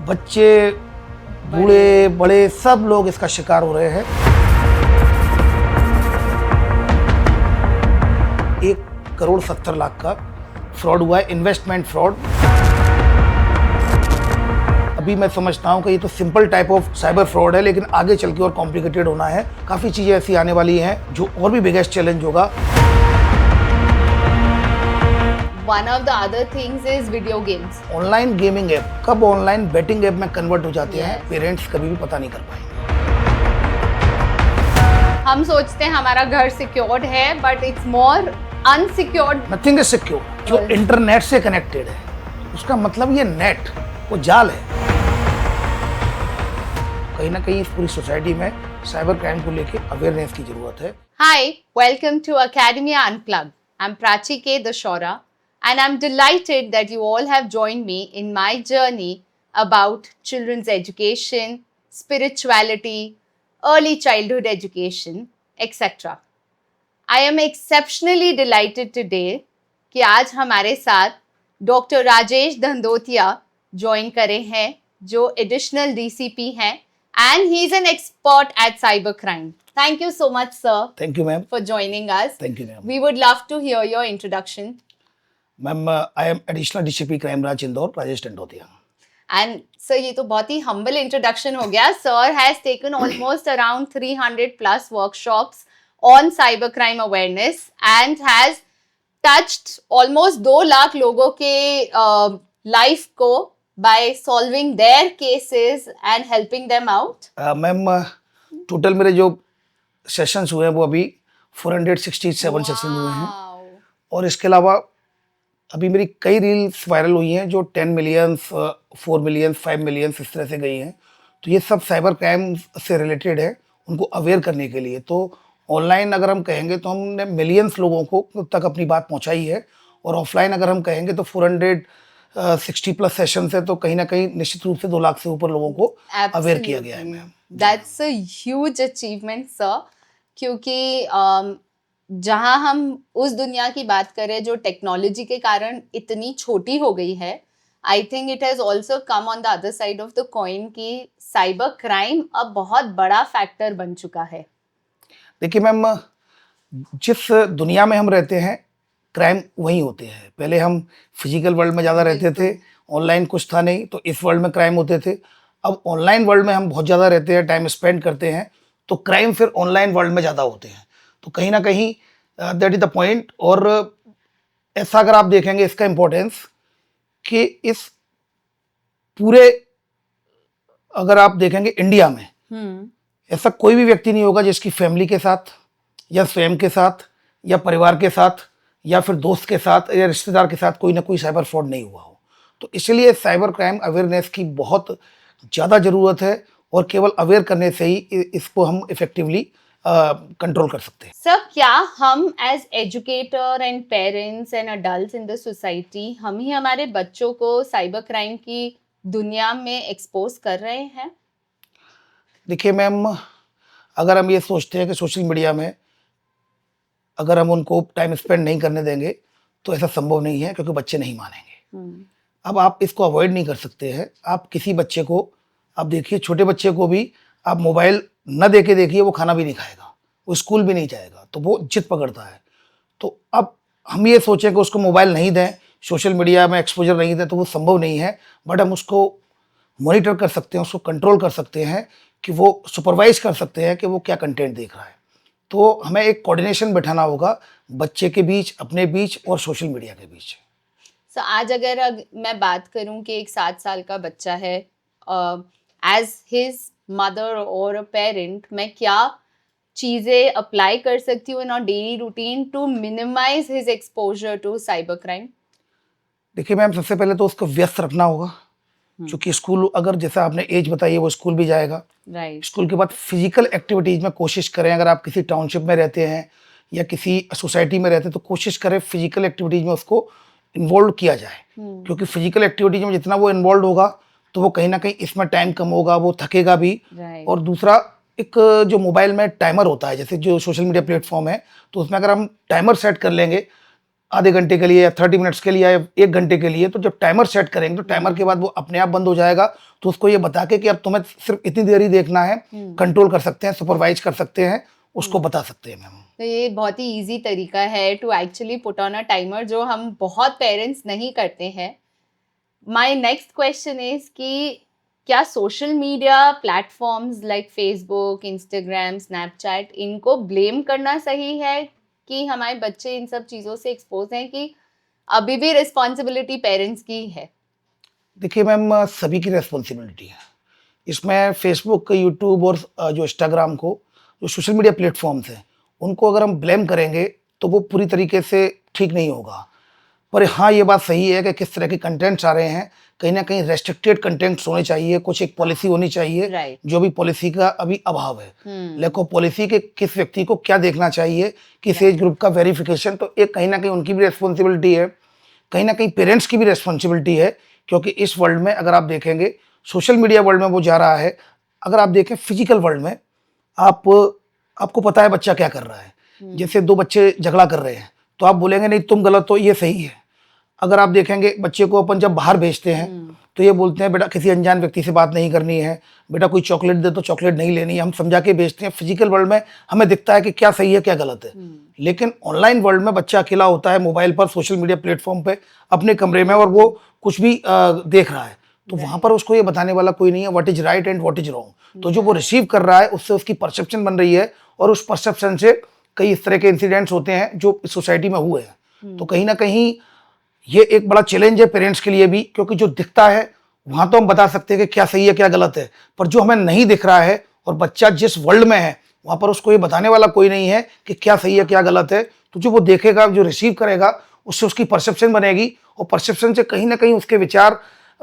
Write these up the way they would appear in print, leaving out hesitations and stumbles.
बच्चे, बूढ़े, बड़े सब लोग इसका शिकार हो रहे हैं। 1,70,00,000 का फ्रॉड हुआ है, इन्वेस्टमेंट फ्रॉड। अभी मैं समझता हूँ कि ये तो simple type of cyber fraud है, लेकिन आगे चल के और कॉम्प्लिकेटेड होना है। काफ़ी चीज़ें ऐसी आने वाली हैं जो और भी बिगेस्ट चैलेंज होगा। One of the other things is video games. Online gaming app कब ऑनलाइन बेटिंग ऐप में कन्वर्ट हो जाते हैं, पेरेंट्स कभी भी पता नहीं कर पाएंगे। हम सोचते हैं हमारा घर सिक्योर्ड है, but it's more unsecured. Nothing is secure. जो इंटरनेट से कनेक्टेड है उसका मतलब ये नेट, वो जाल है। कहीं ना कहीं इस पूरी सोसाइटी में साइबर क्राइम को लेके अवेयरनेस की जरूरत है। Hi, welcome to Academia Unplugged. I'm Prachi K. Dashora, and I'm delighted that you all have joined me in my journey about children's education, spirituality, early childhood education, etc. I am exceptionally delighted today कि आज हमारे साथ doctor Rajesh धंदोतिया join करे हैं, जो additional DCP हैं, and he is an expert at cyber crime. Thank you so much, sir. Thank you ma'am. For joining us. Thank you, ma'am. We would love to hear your introduction. Ma'am, I am additional DCP crime branch Indore, Rajesh Dhandotiya. And sir, ये तो बहुत ही humble introduction हो गया. Sir has taken almost around 300 plus workshops on cybercrime awareness and has touched almost 2 lakh लोगों के life को by solving their cases and helping them out. Ma'am, total मेरे जो सेशंस हुए हैं वो अभी 467 सेशन हुए हैं, Wow. और इसके अलावा अभी मेरी कई रील्स वायरल हुई हैं जो 10 मिलियन, 4 मिलियन, 5 मिलियन इस तरह से गई हैं। तो ये सब साइबर क्राइम से रिलेटेड है, उनको अवेयर करने के लिए। तो ऑनलाइन अगर हम कहेंगे तो हमने मिलियंस लोगों को तक अपनी बात पहुंचाई है, और ऑफलाइन अगर हम कहेंगे तो 460 प्लस सेशन है, तो कहीं ना कहीं निश्चित रूप से 2 लाख से ऊपर लोगों को अवेयर किया गया है। Ma'am, That's a huge achievement, sir. क्योंकि जहाँ हम उस दुनिया की बात करें जो टेक्नोलॉजी के कारण इतनी छोटी हो गई है, I think it has also come on the other side of the coin कि साइबर क्राइम अब बहुत बड़ा फैक्टर बन चुका है। देखिए मैम, जिस दुनिया में हम रहते हैं क्राइम वहीं होते हैं। पहले हम फिजिकल वर्ल्ड में ज़्यादा रहते थे, ऑनलाइन कुछ था नहीं, तो इस वर्ल्ड में क्राइम होते थे। अब ऑनलाइन वर्ल्ड में हम बहुत ज़्यादा रहते हैं, टाइम स्पेंड करते हैं, तो क्राइम फिर ऑनलाइन वर्ल्ड में ज़्यादा होते हैं। तो कहीं ना कहीं दैट इज़ द पॉइंट। और ऐसा अगर आप देखेंगे इसका इम्पोर्टेंस कि इस पूरे, अगर आप देखेंगे इंडिया में ऐसा कोई भी व्यक्ति नहीं होगा जिसकी फैमिली के साथ या स्वयं के साथ या परिवार के साथ या फिर दोस्त के साथ या रिश्तेदार के साथ कोई ना कोई साइबर फ्रॉड नहीं हुआ हो। तो इसलिए साइबर क्राइम अवेयरनेस की बहुत ज़्यादा ज़रूरत है, और केवल अवेयर करने से ही इसको हम इफेक्टिवली कंट्रोल कर सकते हैं। सर, क्या हम as educator and parents and adults in the society हम ही हमारे बच्चों को साइबर क्राइम की दुनिया में एक्सपोज कर रहे हैं? देखिए मैम, अगर हम ये सोचते हैं कि सोशल मीडिया में अगर हम उनको टाइम स्पेंड नहीं करने देंगे तो ऐसा संभव नहीं है, क्योंकि बच्चे नहीं मानेंगे। अब आप इसको अवॉइड नहीं कर सकते हैं। आप किसी बच्चे को, आप देखिए छोटे बच्चे को भी आप मोबाइल न दे के देखिए, वो खाना भी नहीं खाएगा, वो स्कूल भी नहीं जाएगा, तो वो जिद पकड़ता है। तो अब हम ये सोचें कि उसको मोबाइल नहीं दें, सोशल मीडिया में एक्सपोजर नहीं दें, तो वो संभव नहीं है। बट हम उसको मॉनिटर कर सकते हैं, उसको कंट्रोल कर सकते हैं, कि वो सुपरवाइज कर सकते हैं कि वो क्या कंटेंट देख रहा है। तो हमें एक कोऑर्डिनेशन बैठाना होगा बच्चे के बीच, अपने बीच और सोशल मीडिया के बीच। सो आज अगर मैं बात करूं कि एक 7 साल का बच्चा है, एज हिज मदर और अ पेरेंट, मैं क्या चीज़ें अप्लाई कर सकती हूँ in our daily routine to minimise his exposure to cyber crime? देखिए मैम, सबसे पहले तो उसको व्यस्त रखना होगा, क्योंकि स्कूल, अगर जैसा आपने एज बताई है, वो स्कूल भी जाएगा। राइट। स्कूल के बाद फिजिकल एक्टिविटीज़ में कोशिश करें। अगर आप किसी टाउनशिप में रहते हैं या किसी सोसाइटी में रहते हैं तो कोशिश करें फिजिकल एक्टिविटीज़ में उसको इन्वॉल्व किया जाए, क्योंकि फिजिकल एक्टिविटीज़ में जितना वो इन्वॉल्व होगा तो वो कहीं ना कहीं इसमें टाइम कम होगा, वो थकेगा भी। और दूसरा, एक जो मोबाइल में टाइमर होता है, जैसे जो सोशल मीडिया प्लेटफॉर्म है, तो उसमें अगर हम टाइमर सेट कर लेंगे आधे घंटे के लिए या 30 मिनट्स के लिए या 1 घंटे के लिए, तो जब टाइमर सेट करेंगे तो टाइमर के बाद वो अपने आप बंद हो जाएगा। तो उसको ये बता के कि अब तुम्हें सिर्फ इतनी देर ही देखना है, कंट्रोल कर सकते हैं, सुपरवाइज कर सकते हैं, उसको बता सकते हैं मैम। तो ये बहुत ही इजी तरीका है to actually put on a timer, जो हम बहुत पेरेंट्स नहीं करते हैं। माय नेक्स्ट क्वेश्चन इज कि क्या social media platforms like Facebook, Instagram, Snapchat, इनको ब्लेम करना सही है कि हमारे बच्चे इन सब चीज़ों से एक्सपोज हैं, कि अभी भी रिस्पॉन्सिबिलिटी पेरेंट्स की है? देखिए मैम, सभी की रेस्पॉन्सिबिलिटी है इसमें। फेसबुक, यूट्यूब और जो इंस्टाग्राम को, जो सोशल मीडिया प्लेटफॉर्म्स हैं, उनको अगर हम ब्लेम करेंगे तो वो पूरी तरीके से ठीक नहीं होगा। पर हाँ, ये बात सही है कि किस तरह के कंटेंट्स आ रहे हैं, कहीं ना कहीं रेस्ट्रिक्टेड कंटेंट्स होने चाहिए, कुछ एक पॉलिसी होनी चाहिए। Right. जो भी पॉलिसी का अभी अभाव है, लेको पॉलिसी के किस व्यक्ति को क्या देखना चाहिए, किस एज ग्रुप का वेरिफिकेशन, तो एक कहीं ना कहीं उनकी भी रेस्पॉन्सिबिलिटी है, कहीं ना कहीं पेरेंट्स की भी रेस्पॉन्सिबिलिटी है। क्योंकि इस वर्ल्ड में अगर आप देखेंगे, सोशल मीडिया वर्ल्ड में वो जा रहा है। अगर आप देखें फिजिकल वर्ल्ड में, आपको पता है बच्चा क्या कर रहा है। जैसे दो बच्चे झगड़ा कर रहे हैं तो आप बोलेंगे नहीं तुम गलत हो, ये सही है। अगर आप देखेंगे बच्चे को अपन जब बाहर भेजते हैं तो ये बोलते हैं बेटा किसी अनजान व्यक्ति से बात नहीं करनी है, बेटा कोई चॉकलेट दे तो चॉकलेट नहीं लेनी है, हम समझा के भेजते हैं। फिजिकल वर्ल्ड में हमें दिखता है कि क्या सही है क्या गलत है। लेकिन ऑनलाइन वर्ल्ड में बच्चा अकेला होता है मोबाइल पर, सोशल मीडिया प्लेटफॉर्म पे, अपने कमरे में, और वो कुछ भी देख रहा है। तो वहां पर उसको ये बताने वाला कोई नहीं है what is right and what is wrong. तो जो वो रिसीव कर रहा है उससे उसकी परसेप्शन बन रही है, और उस परसेप्शन से कई इस तरह के इंसिडेंट्स होते हैं जो सोसाइटी में हुए हैं। तो कहीं ना कहीं ये एक बड़ा चैलेंज है पेरेंट्स के लिए भी, क्योंकि जो दिखता है वहां तो हम बता सकते हैं कि क्या सही है क्या गलत है, पर जो हमें नहीं दिख रहा है और बच्चा जिस वर्ल्ड में है वहां पर उसको ये बताने वाला कोई नहीं है कि क्या सही है क्या गलत है। तो जो वो देखेगा, जो रिसीव करेगा, उससे उसकी परसेप्शन बनेगी, और परसेप्शन से कहीं ना कहीं उसके विचार,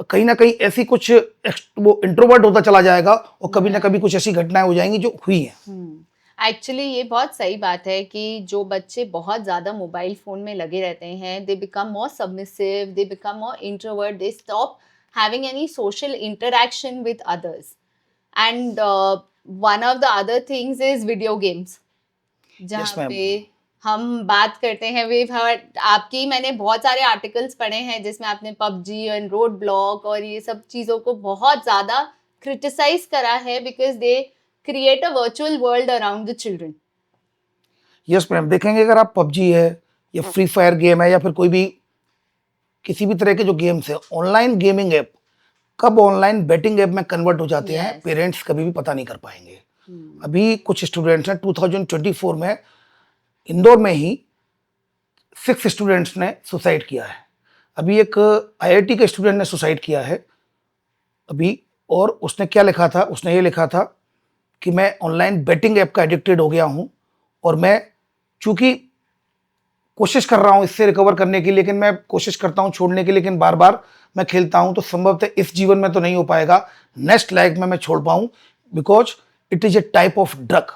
कहीं ना कहीं ऐसी कुछ वो इंट्रोवर्ट होता चला जाएगा, और कभी ना कभी कुछ ऐसी घटनाएं हो जाएंगी जो हुई हैं। एक्चुअली ये बहुत सही बात है कि जो बच्चे बहुत ज़्यादा मोबाइल फ़ोन में लगे रहते हैं, they become more submissive, they become more introvert, they stop having any social interaction with others. And one of the other things is video games, जहाँ Yes, ma'am. पे हम बात करते हैं। वी हर्ड आपकी, मैंने बहुत सारे आर्टिकल्स पढ़े हैं जिसमें आपने पबजी एंड रोड ब्लॉक और ये सब चीज़ों को बहुत ज़्यादा क्रिटिसाइज करा है, because they create a virtual world around the children. Yes ma'am, देखेंगे अगर आप पबजी है या फ्री फायर गेम है या फिर कोई भी किसी भी तरह के जो गेम्स है, ऑनलाइन गेमिंग ऐप कब ऑनलाइन बेटिंग ऐप में कन्वर्ट हो जाते हैं, Yes. पेरेंट्स कभी भी पता नहीं कर पाएंगे। अभी कुछ स्टूडेंट्स हैं 2024 में इंदौर में ही 6 स्टूडेंट्स ने सुसाइड किया है। अभी एक आईआईटी के स्टूडेंट ने सुसाइड किया है अभी, और उसने क्या लिखा था, उसने ये लिखा था कि मैं ऑनलाइन बेटिंग ऐप का एडिक्टेड हो गया हूं, और मैं चूंकि कोशिश कर रहा हूं इससे रिकवर करने की, लेकिन मैं कोशिश करता हूं छोड़ने की, लेकिन बार बार मैं खेलता हूं, तो संभवतः इस जीवन में तो नहीं हो पाएगा, नेक्स्ट लाइफ में मैं छोड़ पाऊं, because it is a type of drug.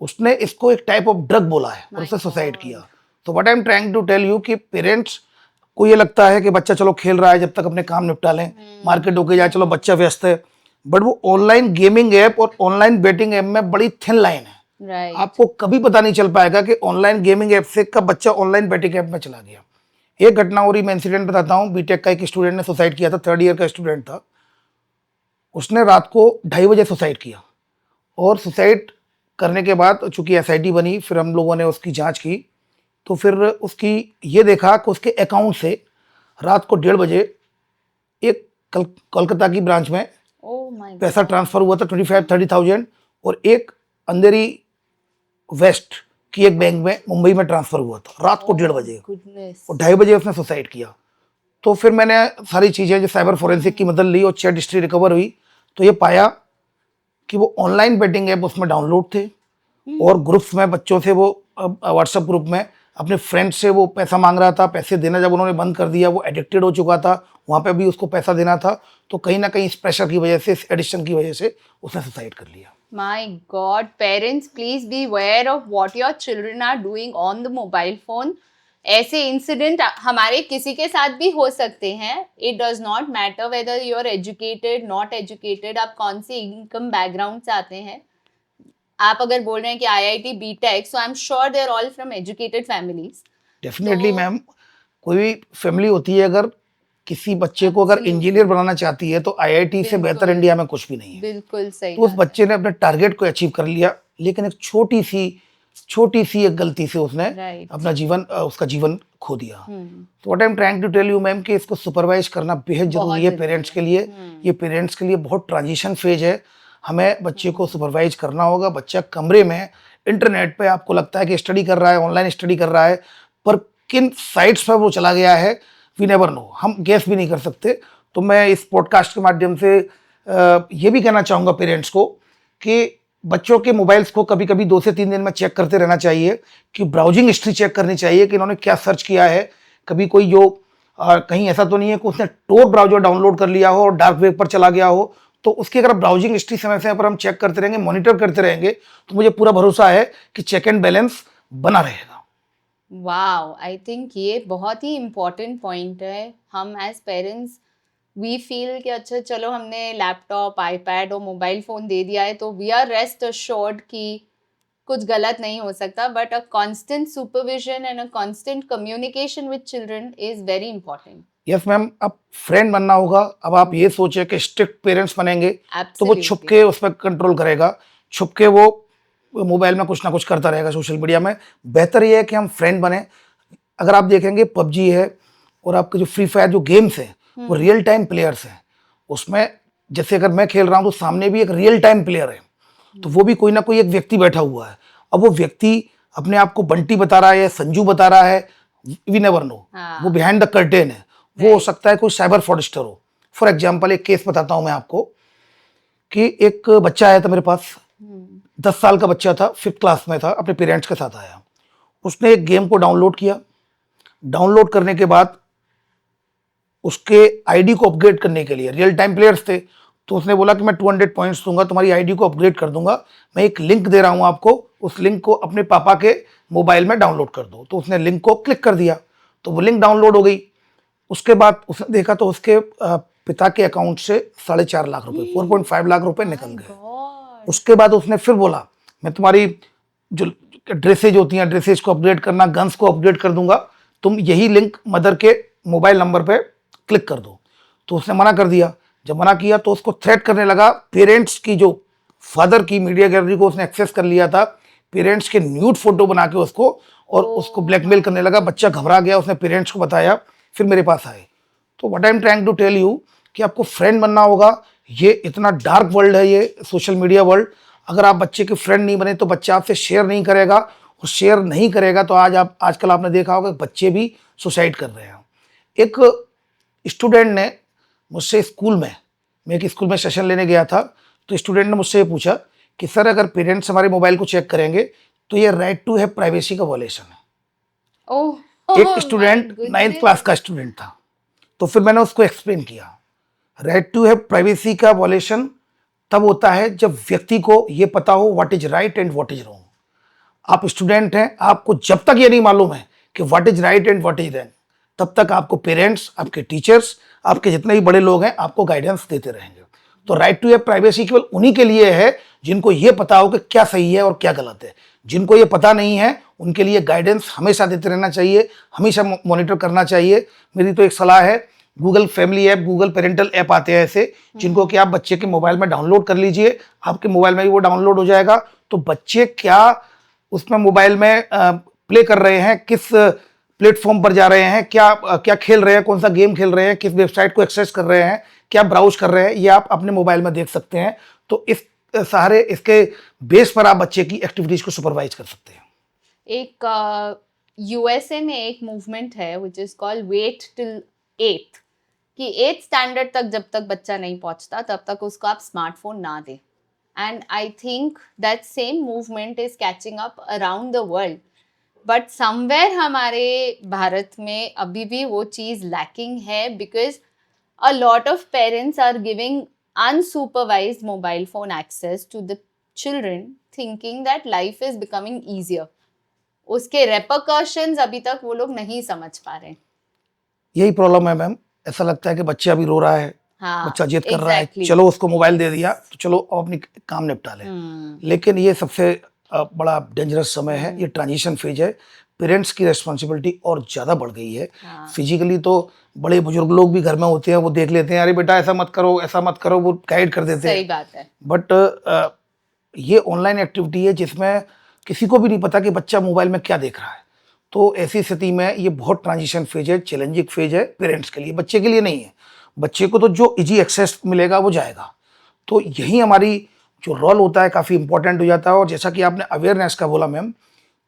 उसने इसको एक टाइप ऑफ ड्रग बोला है और उसने सुसाइड किया। तो what I am trying to tell you कि पेरेंट्स को ये लगता है कि बच्चा चलो खेल रहा है, जब तक अपने काम निपटा लें, मार्केट होके जाए, चलो बच्चा व्यस्त है, बट वो ऑनलाइन गेमिंग ऐप और ऑनलाइन बेटिंग ऐप में बड़ी थिन लाइन है। Right. आपको कभी पता नहीं चल पाएगा कि ऑनलाइन गेमिंग ऐप से कब बच्चा ऑनलाइन बेटिंग ऐप में चला गया। एक घटना हो रही, मैं इंसिडेंट बताता हूँ। बीटेक का एक स्टूडेंट ने सुसाइड किया था, 3rd ईयर का स्टूडेंट था। उसने रात को 2:30 बजे सुसाइड किया, और सुसाइड करने के बाद चूंकि एसआईटी बनी, फिर हम लोगों ने उसकी जांच की, तो फिर उसकी ये देखा कि उसके अकाउंट से रात को 1:30 बजे एक कोलकाता की ब्रांच में Oh my पैसा God. ट्रांसफर हुआ था 25-30,000, और एक अंधेरी वेस्ट की एक बैंक में मुंबई में ट्रांसफर हुआ था रात को 1:30 बजे, Goodness. और 2:30 बजे उसने सुसाइड किया। तो फिर मैंने सारी चीज़ें जो साइबर फोरेंसिक की मदद ली और चैट हिस्ट्री रिकवर हुई, तो ये पाया कि वो ऑनलाइन बेटिंग ऐप उसमें डाउनलोड थे, और ग्रुप्स में बच्चों से, वो व्हाट्सएप ग्रुप में अपने फ्रेंड से वो पैसा मांग रहा था। पैसे देना जब उन्होंने बंद कर दिया, वो एडिक्टेड हो चुका था, वहाँ पे भी उसको पैसा देना था। तो कहीं ना कहीं इस प्रेशर की वजह से, इस एडिक्शन की वजह से उसने सुसाइड कर लिया। My God, parents, please be aware of what your children are doing on the mobile phone. ऐसे इंसिडेंट हमारे किसी के साथ भी हो सकते हैं। It does not matter whether you are educated, not educated, आप कौन से इनकम बैकग्राउंड से आते हैं। आप अगर बोल रहे हैं कि IIT BTech, so I am sure they are all from educated families. Definitely तो मैम, कोई भी फैमिली होती है, अगर किसी बच्चे को अगर Absolutely. इंजीनियर बनाना चाहती है तो आईआईटी से बेहतर बिल्कुल इंडिया में कुछ भी नहीं है। बिल्कुल सही तो उस बात है। बच्चे ने अपने टारगेट को अचीव कर लिया, लेकिन एक छोटी सी एक गलती से उसने राइट। अपना जीवन उसका जीवन खो दिया। हम्म। तो what I am trying to tell you ma'am कि इसको सुपरवाइज करना बेहद जरूरी बहुत है जरूरी पेरेंट्स है। के लिए। ये पेरेंट्स के लिए बहुत ट्रांजिशन फेज है। हमें बच्चे को सुपरवाइज करना होगा। बच्चा कमरे में इंटरनेट पे आपको लगता है कि स्टडी कर रहा है, ऑनलाइन स्टडी कर रहा है, पर किन साइट्स पर वो चला गया है वी नेवर नो, हम गेस भी नहीं कर सकते। तो मैं इस पॉडकास्ट के माध्यम से ये भी कहना चाहूँगा पेरेंट्स को कि बच्चों के मोबाइल्स को कभी कभी 2 से 3 दिन में चेक करते रहना चाहिए, कि ब्राउजिंग हिस्ट्री चेक करनी चाहिए कि इन्होंने क्या सर्च किया है। कभी कोई जो कहीं ऐसा तो नहीं है कि उसने टोर ब्राउजर डाउनलोड कर लिया हो और डार्क वेब पर चला गया हो। तो उसकी अगर ब्राउजिंग हिस्ट्री समय समय पर हम चेक करते रहेंगे, मॉनिटर करते रहेंगे, तो मुझे पूरा भरोसा है कि चेक एंड बैलेंस बना रहेगा। वाओ, आई थिंक ये बहुत ही इम्पोर्टेंट पॉइंट है। हम एज पेरेंट्स वी फील कि अच्छा चलो हमने लैपटॉप, आईपैड और मोबाइल फ़ोन दे दिया है तो वी आर रेस्ट अश्योर्ड कि कुछ गलत नहीं हो सकता, but a constant supervision and a constant communication with children is very important. Yes ma'am, अब फ्रेंड बनना होगा। अब आप ये सोचे कि स्ट्रिक्ट पेरेंट्स बनेंगे तो वो छुप एब्सोल्युटली। के उस पर कंट्रोल करेगा, छुप के वो मोबाइल में कुछ ना कुछ करता रहेगा सोशल मीडिया में। बेहतर ये है कि हम फ्रेंड बने। अगर आप देखेंगे पबजी है और आपके जो फ्री फायर जो गेम्स हैं वो रियल टाइम प्लेयर्स हैं। उसमें जैसे अगर मैं खेल रहा हूँ तो सामने भी एक रियल टाइम प्लेयर है, तो वो भी कोई ना कोई एक व्यक्ति बैठा हुआ है। अब वो व्यक्ति अपने आप को बंटी बता रहा है या संजू बता रहा है, वी नेवर नो। हाँ। वो बिहाइंड द कर्टेन है, वो हो सकता है कोई साइबर फ्रॉडस्टर हो। फॉर एग्जाम्पल एक केस बताता हूँ मैं आपको कि एक बच्चा आया था मेरे पास, 10 साल का बच्चा था, 5th क्लास में था, अपने पेरेंट्स के साथ आया। उसने एक गेम को डाउनलोड किया। डाउनलोड करने के बाद उसके आईडी को अपग्रेड करने के लिए, रियल टाइम प्लेयर्स थे, तो उसने बोला कि मैं 200 पॉइंट्स दूंगा, तुम्हारी आईडी को अपग्रेड कर दूंगा, मैं एक लिंक दे रहा हूं आपको, उस लिंक को अपने पापा के मोबाइल में डाउनलोड कर दो। तो उसने लिंक को क्लिक कर दिया तो वो लिंक डाउनलोड हो गई। उसके बाद उसने देखा तो उसके पिता के अकाउंट से 4.5 लाख रुपए, 4.5 लाख रुपए निकल गए। गॉड। उसके बाद उसने फिर बोला मैं तुम्हारी जो ड्रेसेज होती हैं, ड्रेसेज को अपग्रेड करना, गन्स को अपग्रेड कर दूंगा, तुम यही लिंक मदर के मोबाइल नंबर पे क्लिक कर दो। तो उसने मना कर दिया। जब मना किया तो उसको थ्रेट करने लगा। पेरेंट्स की जो फादर की मीडिया गैलरी को उसने एक्सेस कर लिया था, पेरेंट्स के न्यूड फोटो बना के उसको, और उसको ब्लैकमेल करने लगा। बच्चा घबरा गया, उसने पेरेंट्स को बताया, फिर मेरे पास आए। तो what I am trying to tell you कि आपको फ्रेंड बनना होगा। ये इतना डार्क वर्ल्ड है ये सोशल मीडिया वर्ल्ड। अगर आप बच्चे के फ्रेंड नहीं बने तो बच्चा आपसे शेयर नहीं करेगा, और शेयर नहीं करेगा तो आजकल आपने देखा होगा बच्चे भी सुसाइड कर रहे हैं। एक स्टूडेंट ने मुझसे स्कूल में, मैं एक स्कूल में सेशन लेने गया था, तो स्टूडेंट ने मुझसे ये पूछा कि सर अगर पेरेंट्स हमारे मोबाइल को चेक करेंगे तो ये राइट टू है प्राइवेसी का वॉयलेशन है। ओह, एक स्टूडेंट 9th क्लास का स्टूडेंट था। तो फिर मैंने उसको एक्सप्लेन किया, राइट टू है प्राइवेसी का वॉयलेशन तब होता है जब व्यक्ति को ये पता हो what is right and what is wrong. आप स्टूडेंट हैं, आपको जब तक ये नहीं मालूम है कि what is right and what is wrong, तब तक आपको पेरेंट्स, आपके टीचर्स, आपके जितने भी बड़े लोग हैं आपको गाइडेंस देते रहेंगे। तो राइट टू ए प्राइवेसी केवल उन्हीं के लिए है जिनको ये पता हो कि क्या सही है और क्या गलत है। जिनको ये पता नहीं है उनके लिए गाइडेंस हमेशा देते रहना चाहिए, हमेशा मॉनिटर करना चाहिए। मेरी तो एक सलाह है, Google family app, Google parental app आते हैं ऐसे, जिनको कि आप बच्चे के मोबाइल में डाउनलोड कर लीजिए। आपके मोबाइल में ही वो डाउनलोड हो जाएगा। तो बच्चे क्या उसमें मोबाइल में प्ले कर रहे हैं, किस प्लेटफॉर्म पर जा रहे हैं, क्या खेल रहे हैं, कौन सा गेम खेल रहे हैं, किस वेबसाइट को एक्सेस कर रहे हैं, क्या ब्राउज कर रहे हैं, ये आप अपने मोबाइल में देख सकते हैं। तो इस सारे इसके बेस पर आप बच्चे की एक्टिविटीज को सुपरवाइज कर सकते हैं। एक यूएसए में एक मूवमेंट है which is called wait till 8th, कि 8th स्टैंडर्ड तक जब तक बच्चा नहीं पहुंचता तब तक उसको आप स्मार्टफोन ना दें। And I think that same movement is catching up around the world, but somewhere हमारे भारत में अभी भी वो चीज़ लैकिंग है, because a lot of parents are giving unsupervised mobile phone access to the children thinking that life is becoming easier. उसके repercussions अभी तक वो लोग नहीं समझ पा रहे। यही प्रॉब्लम है मैम। ऐसा लगता है कि बच्चा अभी रो रहा है, हाँ, बच्चा जिद कर रहा है, exactly. चलो उसको मोबाइल दे दिया तो चलो अपनी काम निपटा ले। लेकिन ये सबसे बड़ा डेंजरस समय है, ये ट्रांजिशन फेज है। पेरेंट्स की रिस्पॉन्सिबिलिटी और ज़्यादा बढ़ गई है। हाँ। फिजिकली तो बड़े बुजुर्ग लोग भी घर में होते हैं, वो देख लेते हैं, अरे बेटा ऐसा मत करो, ऐसा मत करो, वो गाइड कर देते सही हैं। बात है। बट ये ऑनलाइन एक्टिविटी है जिसमें किसी को भी नहीं पता कि बच्चा मोबाइल में क्या देख रहा है। तो ऐसी स्थिति में ये बहुत ट्रांजिशन फेज है, चैलेंजिंग फेज है पेरेंट्स के लिए, बच्चे के लिए नहीं है। बच्चे को तो जो इजी एक्सेस मिलेगा वो जाएगा। तो यही हमारी जो रोल होता है काफ़ी इंपॉर्टेंट हो जाता है। और जैसा कि आपने अवेयरनेस का बोला मैम,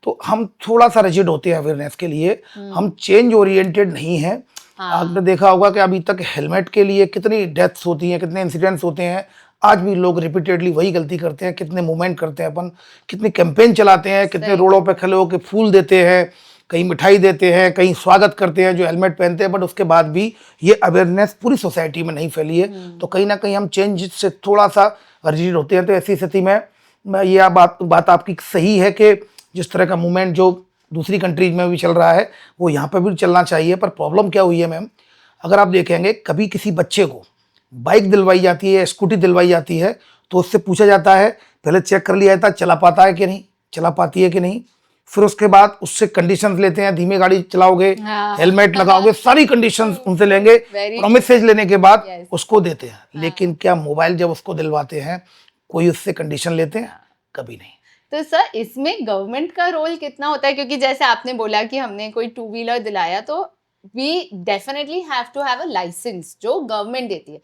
तो हम थोड़ा सा रिजिड होते हैं अवेयरनेस के लिए, हम चेंज ओरिएंटेड नहीं हैं। हाँ। आपने देखा होगा कि अभी तक हेलमेट के लिए कितनी डेथ्स होती हैं, कितने इंसिडेंट्स होते हैं, आज भी लोग रिपीटेडली वही गलती करते हैं। कितने मूवमेंट करते हैं अपन, कितने कैंपेन चलाते हैं, कितने सही। रोडों पे खड़े होकर फूल देते हैं, कहीं मिठाई देते हैं, कहीं स्वागत करते हैं जो हेलमेट पहनते हैं, बट उसके बाद भी ये अवेयरनेस पूरी सोसाइटी में नहीं फैली है। तो कहीं ना कहीं हम चेंज से थोड़ा सा रिजिड होते हैं। तो ऐसी स्थिति में ये बात आपकी सही है कि जिस तरह का मूवमेंट जो दूसरी कंट्रीज में भी चल रहा है वो यहाँ पर भी चलना चाहिए। पर प्रॉब्लम क्या हुई है मैम, अगर आप देखेंगे कभी किसी बच्चे को बाइक दिलवाई जाती है, स्कूटी दिलवाई जाती है, तो उससे पूछा जाता है, पहले चेक कर लिया जाता है चला पाता है कि नहीं, चला पाती है कि नहीं। फिर उसके बाद उससे कंडीशंस लेते हैं, धीमे गाड़ी चलाओगे, हाँ। हेलमेट लगाओगे, सारी कंडीशंस उनसे लेंगे। Very प्रोमिसेज लेने के बाद Yes. उसको देते हैं। लेकिन क्या मोबाइल जब उसको दिलवाते हैं कोई उससे कंडीशन लेते हैं? कभी नहीं। तो सर इसमें गवर्नमेंट का रोल कितना होता है? क्योंकि जैसे आपने बोला कि हमने कोई टू व्हीलर दिलाया तो we definitely have to have a licence जो गवर्नमेंट देती है।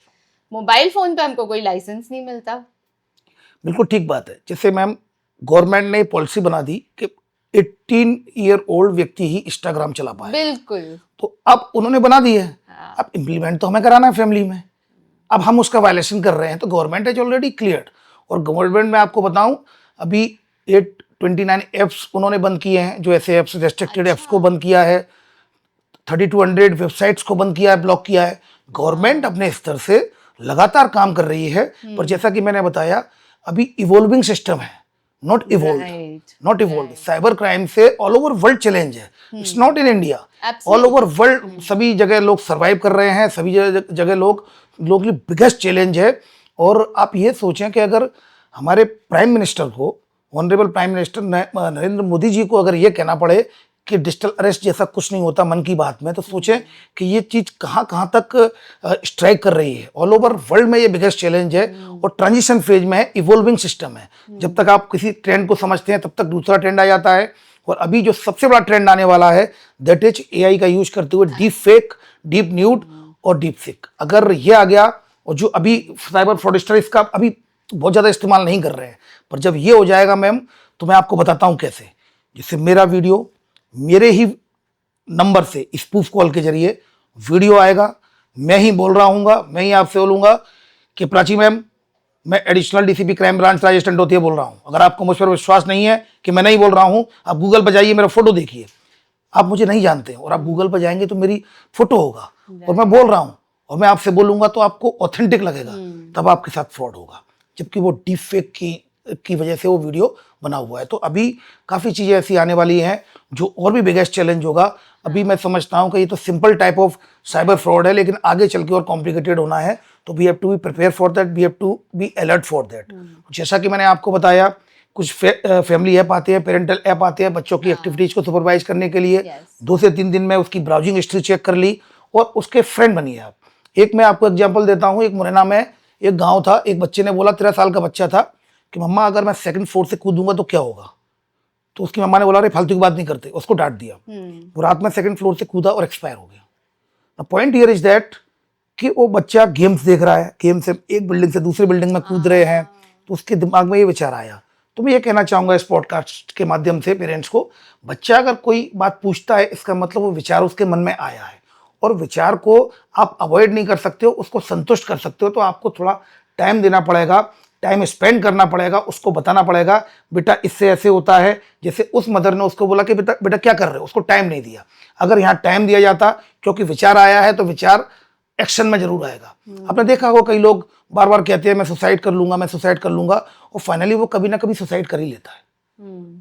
मोबाइल फोन पे हमको कोई लाइसेंस नहीं मिलता। बिल्कुल ठीक बात है। जैसे मैम गवर्नमेंट ने पॉलिसी बना दी कि 18 ईयर ओल्ड व्यक्ति ही इंस्टाग्राम चला पाए। बिल्कुल। तो अब उन्होंने बना दी है, हाँ। अब इम्प्लीमेंट तो हमें कराना है फैमिली में। अब हम उसका वायलेशन कर रहे हैं तो गवर्नमेंट इज ऑलरेडी क्लियर। और गवर्नमेंट में आपको बताऊं अभी 829 एप्स उन्होंने बंद किए हैं, जो ऐसे एप्स रेस्ट्रिक्टेड एप्स को बंद किया है, 3200 वेबसाइट्स को बंद किया है, ब्लॉक किया है। गवर्नमेंट अपने स्तर से लगातार काम कर रही है। पर जैसा कि मैंने बताया अभी इवॉल्विंग सिस्टम है, not evolve, Right. Not evolve. Cyber crime से ऑल ओवर वर्ल्ड चैलेंज है, it's not in India, all Absolutely. Over world सभी जगह लोग सरवाइव कर रहे हैं, सभी जगह लोग लिए बिगेस्ट चैलेंज है। और आप ये सोचें कि अगर हमारे प्राइम मिनिस्टर को, honourable prime minister Narendra Modi ji को अगर ये कहना पड़े कि डिजिटल अरेस्ट जैसा कुछ नहीं होता मन की बात में, तो सोचें कि ये चीज़ कहाँ कहाँ तक स्ट्राइक कर रही है। ऑल ओवर वर्ल्ड में ये बिगेस्ट चैलेंज है और ट्रांजिशन फेज में है, इवॉल्विंग सिस्टम है। जब तक आप किसी ट्रेंड को समझते हैं तब तक दूसरा ट्रेंड आ जाता है। और अभी जो सबसे बड़ा ट्रेंड आने वाला है दैट इज एआई का यूज करते हुए डीप फेक, डीप न्यूड और डीप फेक। अगर ये आ गया, और जो अभी साइबर फ्रॉडस्टर इसका अभी बहुत ज़्यादा इस्तेमाल नहीं कर रहे हैं, पर जब ये हो जाएगा मैम तो मैं आपको बताता हूँ कैसे। जैसे मेरा वीडियो मेरे ही नंबर से स्पूफ कॉल के जरिए वीडियो आएगा, मैं ही बोल रहा हूँगा, मैं ही आपसे बोलूँगा कि प्राची मैम मैं additional DCP crime branch Rajesh Tandotiya बोल रहा हूँ। अगर आपको मुझ पर विश्वास नहीं है कि मैं नहीं बोल रहा हूँ, आप गूगल पर जाइए, मेरा फोटो देखिए। आप मुझे नहीं जानते और आप गूगल पर जाएंगे तो मेरी फोटो होगा और मैं बोल रहा हूँ और मैं आपसे बोलूँगा तो आपको ऑथेंटिक लगेगा, तब आपके साथ फ्रॉड होगा। जबकि वो डीप फेक की वजह से वो वीडियो बना हुआ है। तो अभी काफ़ी चीज़ें ऐसी आने वाली हैं जो और भी बिगेस्ट चैलेंज होगा। अभी मैं समझता हूँ कि ये तो simple type of cyber fraud है, लेकिन आगे चल के और कॉम्प्लिकेटेड होना है। तो we have to be prepare for that, we have to be alert for that. जैसा कि मैंने आपको बताया, कुछ फैमिली ऐप आते हैं, पेरेंटल ऐप आते हैं बच्चों की एक्टिविटीज़ को सुपरवाइज करने के लिए। Yes. 2 से 3 दिन में उसकी ब्राउजिंग हिस्ट्री चेक कर ली और उसके फ्रेंड बनिए आप। एक मैं आपको एग्जाम्पल देता हूँ, एक मुरैना में एक गाँव था, एक बच्चे ने बोला, 13 साल का बच्चा था, कि मम्मा अगर मैं 2nd फ्लोर से कूदूंगा तो क्या होगा। तो उसकी मम्मा ने बोला अरे फालतू की बात नहीं करते, उसको डांट दिया। वो रात में 2nd फ्लोर से कूदा और एक्सपायर हो गया। The point here is that कि वो बच्चा गेम्स देख रहा है, गेम से एक बिल्डिंग से दूसरी बिल्डिंग में कूद रहे हैं, तो उसके दिमाग में ये विचार आया। तो मैं ये कहना चाहूँगा इस पॉडकास्ट के माध्यम से पेरेंट्स को, बच्चा अगर कोई बात पूछता है इसका मतलब वो विचार उसके मन में आया है और विचार को आप अवॉइड नहीं कर सकते हो, उसको संतुष्ट कर सकते हो। तो आपको थोड़ा टाइम देना पड़ेगा, टाइम स्पेंड करना पड़ेगा, उसको बताना पड़ेगा बेटा इससे ऐसे होता है। जैसे उस मदर ने उसको बोला कि बेटा बेटा क्या कर रहे हो, उसको टाइम नहीं दिया। अगर यहाँ टाइम दिया जाता, क्योंकि विचार आया है तो विचार एक्शन में जरूर आएगा। आपने देखा होगा कई लोग बार बार कहते हैं मैं सुसाइड कर लूंगा, मैं सुसाइड कर लूंगा, और फाइनली वो कभी ना कभी सुसाइड कर ही लेता है।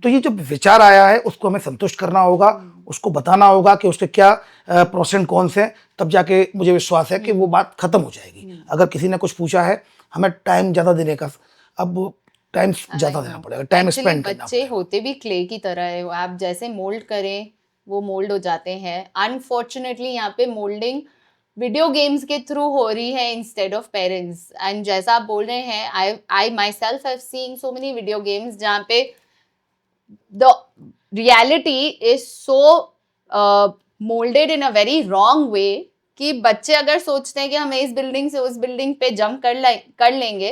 तो ये जो विचार आया है उसको हमें संतुष्ट करना होगा, उसको बताना होगा कि उसके क्या प्रोसेंट कौन से, तब जाके मुझे विश्वास है कि वो बात खत्म हो जाएगी। अगर किसी ने कुछ पूछा है, हमें टाइम ज़्यादा देने का, अब टाइम ज़्यादा देना पड़ेगा, टाइम स्पेंड करना बच्चे होते भी क्ले की तरह है, आप जैसे मोल्ड करें वो मोल्ड हो जाते हैं. अनफॉर्चुनेटली यहाँ पे मोल्डिंग वीडियो गेम्स के थ्रू हो रही है इंस्टेड ऑफ पेरेंट्स. एंड जैसा आप बोल रहे हैं, I myself have seen so many video games जहाँ पे the reality is so moulded in a very wrong way कि बच्चे अगर सोचते हैं कि हमें इस बिल्डिंग से उस बिल्डिंग पे जंप कर लेंगे,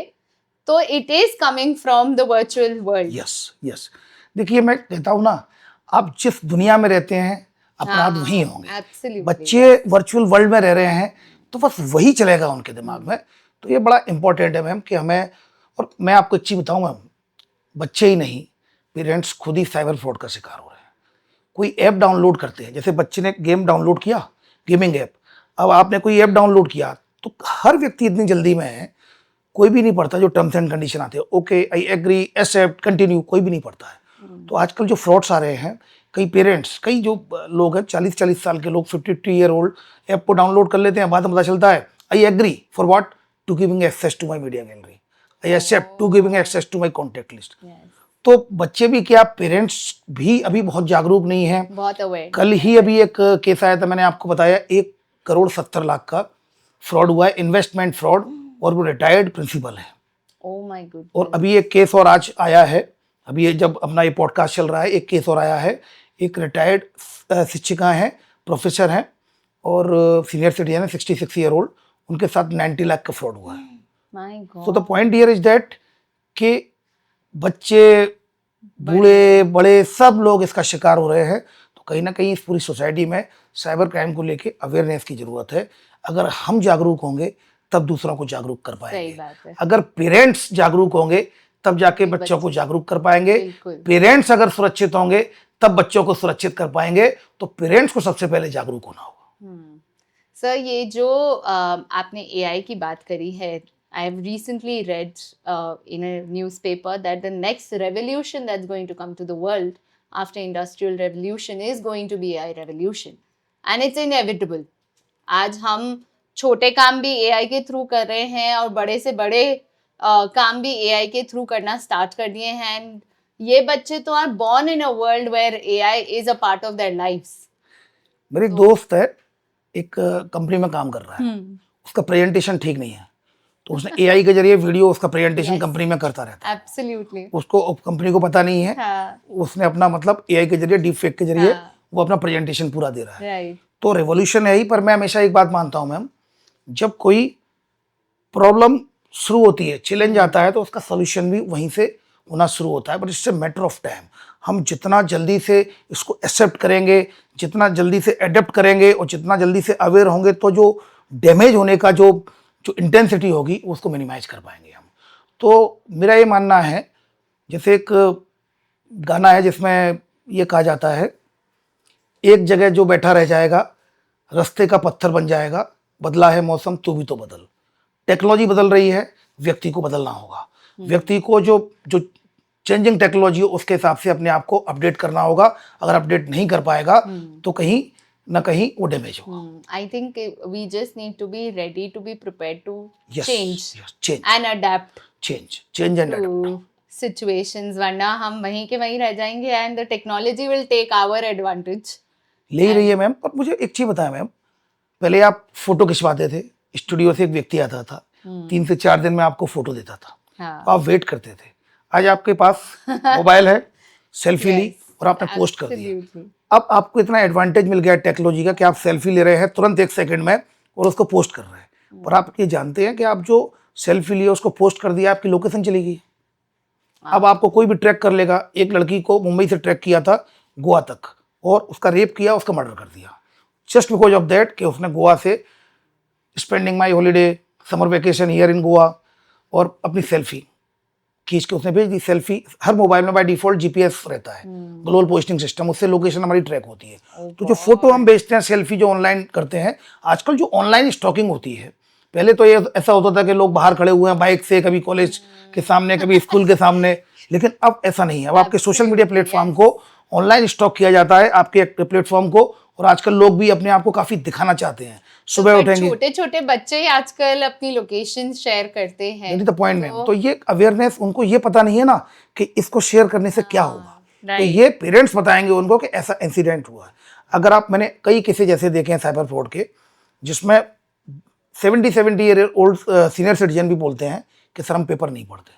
तो it is coming from the virtual world. Yes yes, देखिए मैं कहता हूँ ना, आप जिस दुनिया में रहते हैं अपराध वही होंगे. एब्सोल्युटली. बच्चे वर्चुअल वर्ल्ड में रह रहे हैं तो बस वही चलेगा उनके दिमाग में. तो ये बड़ा इंपॉर्टेंट है मैम कि हमें, और मैं आपको एक चीज़ बताऊँ मैम, बच्चे ही नहीं, पेरेंट्स खुद ही साइबर फ्रॉड का शिकार हो रहे हैं. कोई ऐप डाउनलोड करते हैं, जैसे बच्चे ने गेम डाउनलोड किया, गेमिंग ऐप, अब आपने कोई ऐप डाउनलोड किया तो हर व्यक्ति इतनी जल्दी में है, कोई भी नहीं पढ़ता जो टर्म्स एंड कंडीशन आते हैं, okay I agree accept continue, कोई भी नहीं पढ़ता है. तो आजकल जो फ्रॉड्स आ रहे हैं, कई पेरेंट्स, कई जो लोग हैं 40-40 साल के लोग, 52 ईयर ओल्ड, ऐप को डाउनलोड कर लेते हैं, बाद में पता चलता है I agree for what, to giving access to my media gallery, I accept to giving access to my contact list. तो बच्चे भी क्या, पेरेंट्स भी अभी बहुत जागरूक नहीं है. बहुत अवेयर. कल ही अभी एक केस आया था, मैंने आपको बताया 1,70,00,000 का फ्रॉड हुआ है, इन्वेस्टमेंट फ्रॉड, और वो रिटायर्ड प्रिंसिपल है. Oh my God. और अभी एक केस और आज आया है, अभी ये जब अपना ये पॉडकास्ट चल रहा है, एक केस और आया है, एक रिटायर्ड शिक्षिका हैं, प्रोफेसर हैं, और सीनियर सिटीजन है, 66 ईयर ओल्ड, उनके साथ 90 लाख का फ्रॉड हुआ है. My so God. The point here is that कि बच्चे, बूढ़े, बड़े, सब लोग इसका शिकार हो रहे हैं. तो कहीं ना कहीं इस पूरी सोसाइटी में साइबर क्राइम को लेके अवेयरनेस की जरूरत है. अगर हम जागरूक होंगे तब दूसरों को जागरूक कर सही पाएंगे. बात है. अगर पेरेंट्स जागरूक होंगे तब जाके बच्चों को जागरूक कर पाएंगे. बिल्कुल. पेरेंट्स अगर सुरक्षित होंगे तब बच्चों को सुरक्षित कर पाएंगे. तो पेरेंट्स को सबसे पहले जागरूक होना होगा. सर, ये जो आपने एआई की बात करी है, I have recently read in a newspaper that the next revolution that's going to come to the world after industrial revolution is going to be AI revolution, and it's inevitable. आज हम छोटे काम भी AI के through कर रहे हैं और बड़े से बड़े काम भी AI के थ्रू करना स्टार्ट कर दिए हैं. एंड ये बच्चे तो are born in a world where AI is a part of their lives. मेरी दोस्त है, एक कंपनी में काम कर रहा है, उसका प्रेजेंटेशन ठीक नहीं है, तो उसने एआई के जरिए वीडियो, उसका प्रेजेंटेशन कंपनी में करता रहता है. Absolutely. उसको कंपनी को पता नहीं है. हाँ. उसने अपना मतलब एआई के जरिए, डीप फेक के जरिए हाँ. वो अपना प्रेजेंटेशन पूरा दे रहा है. Right. तो रेवोल्यूशन है ही. पर मैं हमेशा एक बात मानता हूं मैम, जब कोई प्रॉब्लम शुरू होती है, चैलेंज आता है, तो उसका सोल्यूशन भी वहीं से होना शुरू होता है. But it's a matter of time. हम जितना जल्दी से इसको एक्सेप्ट करेंगे, जितना जल्दी से एडेप्ट करेंगे और जितना जल्दी से अवेयर होंगे, तो जो डैमेज होने का जो इंटेंसिटी होगी उसको मिनिमाइज कर पाएंगे हम. तो मेरा ये मानना है, जैसे एक गाना है जिसमें ये कहा जाता है, एक जगह जो बैठा रह जाएगा रास्ते का पत्थर बन जाएगा, बदला है मौसम तू भी तो बदल. टेक्नोलॉजी बदल रही है, व्यक्ति को बदलना होगा. व्यक्ति को जो चेंजिंग टेक्नोलॉजी उसके हिसाब से अपने आप को अपडेट करना होगा. अगर अपडेट नहीं कर पाएगा तो कहीं ना कहीं वो डैमेज होगा. I think we just need to be ready to be prepared to Yes, change yes, change, and adapt change and adapt. to situations, वरना हम वहीं के वहीं रह जाएंगे and the technology will take our advantage. ले ही रही है मैम. और मुझे एक चीज बताया मैम, पहले आप फोटो खिंचवाते थे, स्टूडियो से एक व्यक्ति आता था, 3 से 4 दिन में आपको फोटो देता था. हाँ. आप वेट करते थे. आज आपके पास मोबाइल है, सेल्फी ली और आपने पोस्ट कर दिया. Absolutely. अब आपको इतना एडवांटेज मिल गया टेक्नोलॉजी का कि आप सेल्फी ले रहे हैं तुरंत 1 सेकंड में और उसको पोस्ट कर रहे हैं. और आप ये जानते हैं कि आप जो सेल्फी लिए उसको पोस्ट कर दिया, आपकी लोकेशन चली गई. अब आपको कोई भी ट्रैक कर लेगा. एक लड़की को मुंबई से ट्रैक किया था गोवा तक और उसका रेप किया, उसका मर्डर कर दिया, जस्ट बिकॉज ऑफ दैट कि उसने गोवा से spending my holiday summer vacation here in Goa और अपनी सेल्फी खींच के उसने भेज दी. सेल्फी हर मोबाइल में बाय डिफॉल्ट जीपीएस रहता है, ग्लोबल पोस्टिंग सिस्टम, उससे लोकेशन हमारी ट्रैक होती है. तो जो फोटो हम भेजते हैं, सेल्फी जो ऑनलाइन करते हैं, आजकल जो ऑनलाइन स्टॉकिंग होती है, पहले तो ये ऐसा होता था कि लोग बाहर खड़े हुए हैं बाइक से, कभी कॉलेज के सामने, कभी स्कूल के सामने, लेकिन अब ऐसा नहीं है. अब आपके सोशल मीडिया प्लेटफॉर्म को ऑनलाइन स्टॉक किया जाता है, आपके प्लेटफॉर्म को. और आजकल लोग भी अपने आप को काफी दिखाना चाहते हैं. सुबह उठेंगे, छोटे छोटे बच्चे ही आजकल अपनी लोकेशन शेयर करते हैं. तो पॉइंट में तो ये अवेयरनेस, उनको ये पता नहीं है ना कि इसको शेयर करने से क्या होगा. तो ये पेरेंट्स बताएंगे उनको कि ऐसा इंसिडेंट हुआ है. अगर आप, मैंने कई केसेज ऐसे देखे हैं साइबर फ्रॉड के, जिसमें 70 ईयर ओल्ड सीनियर सिटीजन भी बोलते हैं कि सर हम पेपर नहीं पढ़ते।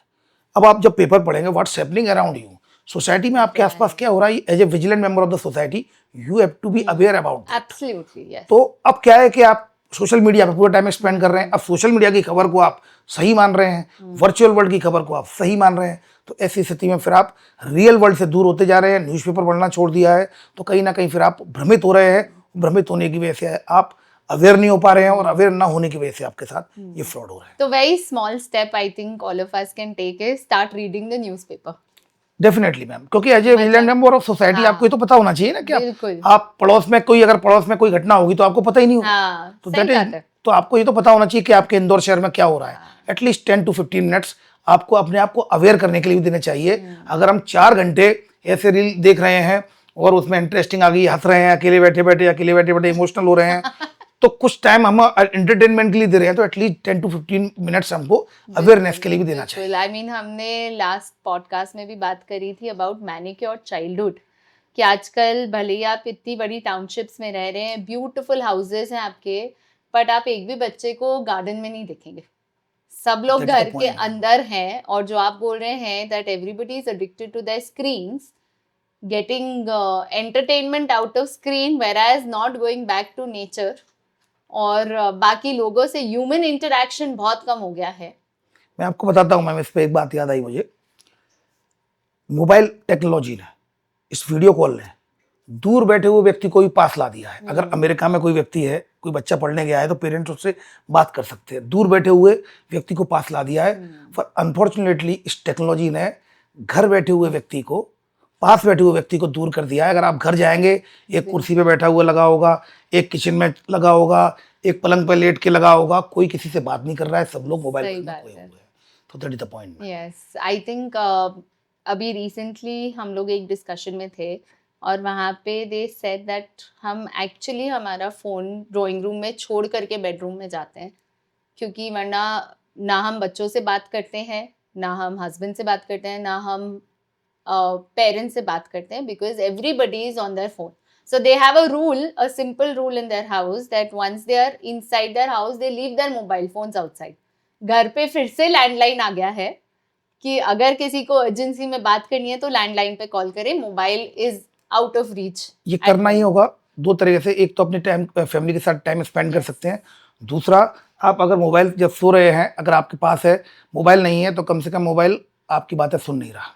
अब आप जब पेपर पढ़ेंगे, what's happening around you, society में आपके आसपास क्या हो रहा है, as a vigilant member of the society you have to be aware about. Absolutely yes. तो अब क्या है कि आप सोशल मीडिया पे पूरा टाइम स्पेंड कर रहे हैं, अब सोशल मीडिया की खबर को आप सही मान रहे हैं, वर्चुअल वर्ल्ड की खबर को आप सही मान रहे हैं, तो ऐसी स्थिति में फिर आप रियल वर्ल्ड से दूर होते जा रहे हैं, न्यूज़पेपर पढ़ना छोड़ दिया है, तो कहीं ना कहीं फिर आप भ्रमित हो रहे हैं। भ्रमित होने की वजह से आप अवेयर नहीं हो पा रहे हैं, और अवेयर ना होने की वजह से आपके साथ ये फ्रॉड हो रहा है। तो very small step I think all of us can take is start reading the newspaper. Definitely ma'am, क्योंकि as a vigilant member of society आपको ये तो पता होना चाहिए ना कि बिल्कुल। आप पड़ोस में कोई, अगर पड़ोस में कोई घटना होगी तो आपको पता ही नहीं होगा। हाँ, तो सही दैट बात इज, है। तो आपको ये तो पता होना चाहिए कि आपके इंदौर शहर में क्या हो रहा है। एटलीस्ट 10 to 15 मिनट्स आपको अपने आप को अवेयर करने के लिए भी देने चाहिए। अगर हम 4 घंटे ऐसे रील देख रहे हैं और उसमें इंटरेस्टिंग आ गई, हंस रहे हैं, अकेले बैठे बैठे इमोशनल हो रहे हैं, तो कुछ टाइम हम एंटरटेनमेंट के लिए दे रहे हैं, तो एटलीस्ट 10 to 15 मिनट्स हमको अवेयरनेस के लिए भी देना चाहिए। आई मीन हमने लास्ट पॉडकास्ट में भी बात करी थी अबाउट मैनिक्योर चाइल्डहुड, कि आजकल भले ही आप इतनी बड़ी टाउनशिप्स में रह रहे हैं, ब्यूटीफुल हाउसेस हैं आपके, बट आप एक भी बच्चे को गार्डन में नहीं देखेंगे। सब लोग That's the घर के point. अंदर हैं, और जो आप बोल रहे हैं that everybody is addicted to the screens, getting entertainment out of screen whereas not going back to nature, और बाकी लोगों से ह्यूमन इंटरेक्शन बहुत कम हो गया है। मैं आपको बताता हूँ मैम, इस पे एक बात याद आई मुझे। मोबाइल टेक्नोलॉजी ने, इस वीडियो कॉल ने दूर बैठे हुए व्यक्ति को भी पास ला दिया है। अगर अमेरिका में कोई व्यक्ति है, कोई बच्चा पढ़ने गया है, तो पेरेंट्स उससे बात कर सकते हैं। दूर बैठे हुए व्यक्ति को पास ला दिया है। पर अनफॉर्चुनेटली इस टेक्नोलॉजी ने घर बैठे हुए व्यक्ति को, पास बैठे हुए व्यक्ति को दूर कर दिया है। अगर आप घर जाएंगे, एक कुर्सी पे बैठा हुआ लगा होगा, एक किचन में लगा होगा, एक पलंग पे लेट के लगा होगा, कोई किसी से बात नहीं कर रहा है, सब लोग मोबाइल सही में बात खोए हुए है। हैं। तो that is the point. Yes, I think अभी रिसेंटली हम लोग एक डिस्कशन में थे, और वहाँ पे दे सेड दैट हम एक्चुअली हमारा फ़ोन ड्राइंग रूम में छोड़ करके बेडरूम में जाते हैं, क्योंकि वरना ना हम बच्चों से बात करते हैं, ना हम हस्बैंड से बात करते हैं, ना हम पेरेंट्स से बात करते हैं, because everybody is on their phone. So they have a rule, a simple rule in their house that once they are inside their house, they leave their mobile phones outside. घर पे फिर से landline आ गया है कि अगर किसी को अर्जेंसी में बात करनी है तो लैंडलाइन पे कॉल करें, mobile is out of reach. ये करना ही होगा दो तरीके से। एक तो अपने टाइम फैमिली के साथ टाइम स्पेंड कर सकते हैं, दूसरा आप अगर मोबाइल जब सो रहे हैं, अगर आपके पास है मोबाइल नहीं है तो कम से कम मोबाइल आपकी बातें सुन नहीं रहा,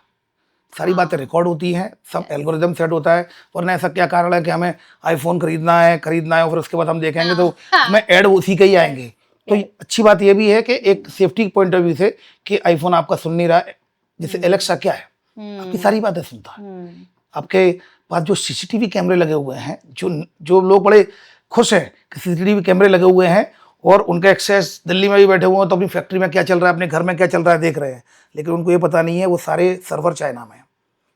सारी बातें रिकॉर्ड होती हैं, सब एल्गोरिदम सेट होता है। वरना ऐसा क्या कारण है कि हमें आईफोन खरीदना है और फिर उसके बाद हम देखेंगे तो हमें ऐड उसी के ही आएंगे। तो अच्छी बात ये भी है कि एक सेफ्टी पॉइंट ऑफ व्यू से कि आईफोन आपका सुन नहीं रहा है, जैसे एलेक्सा क्या है, आपकी सारी बातें सुनता है। आपके पास जो सीसीटीवी कैमरे लगे हुए हैं, जो लोग बड़े खुश हैं कि सीसीटीवी कैमरे लगे हुए हैं और उनका एक्सेस दिल्ली में भी बैठे हुए हैं तो अपनी फैक्ट्री में क्या चल रहा है, अपने घर में क्या चल रहा है देख रहे हैं, लेकिन उनको ये पता नहीं है वो सारे सर्वर चाइना में हैं,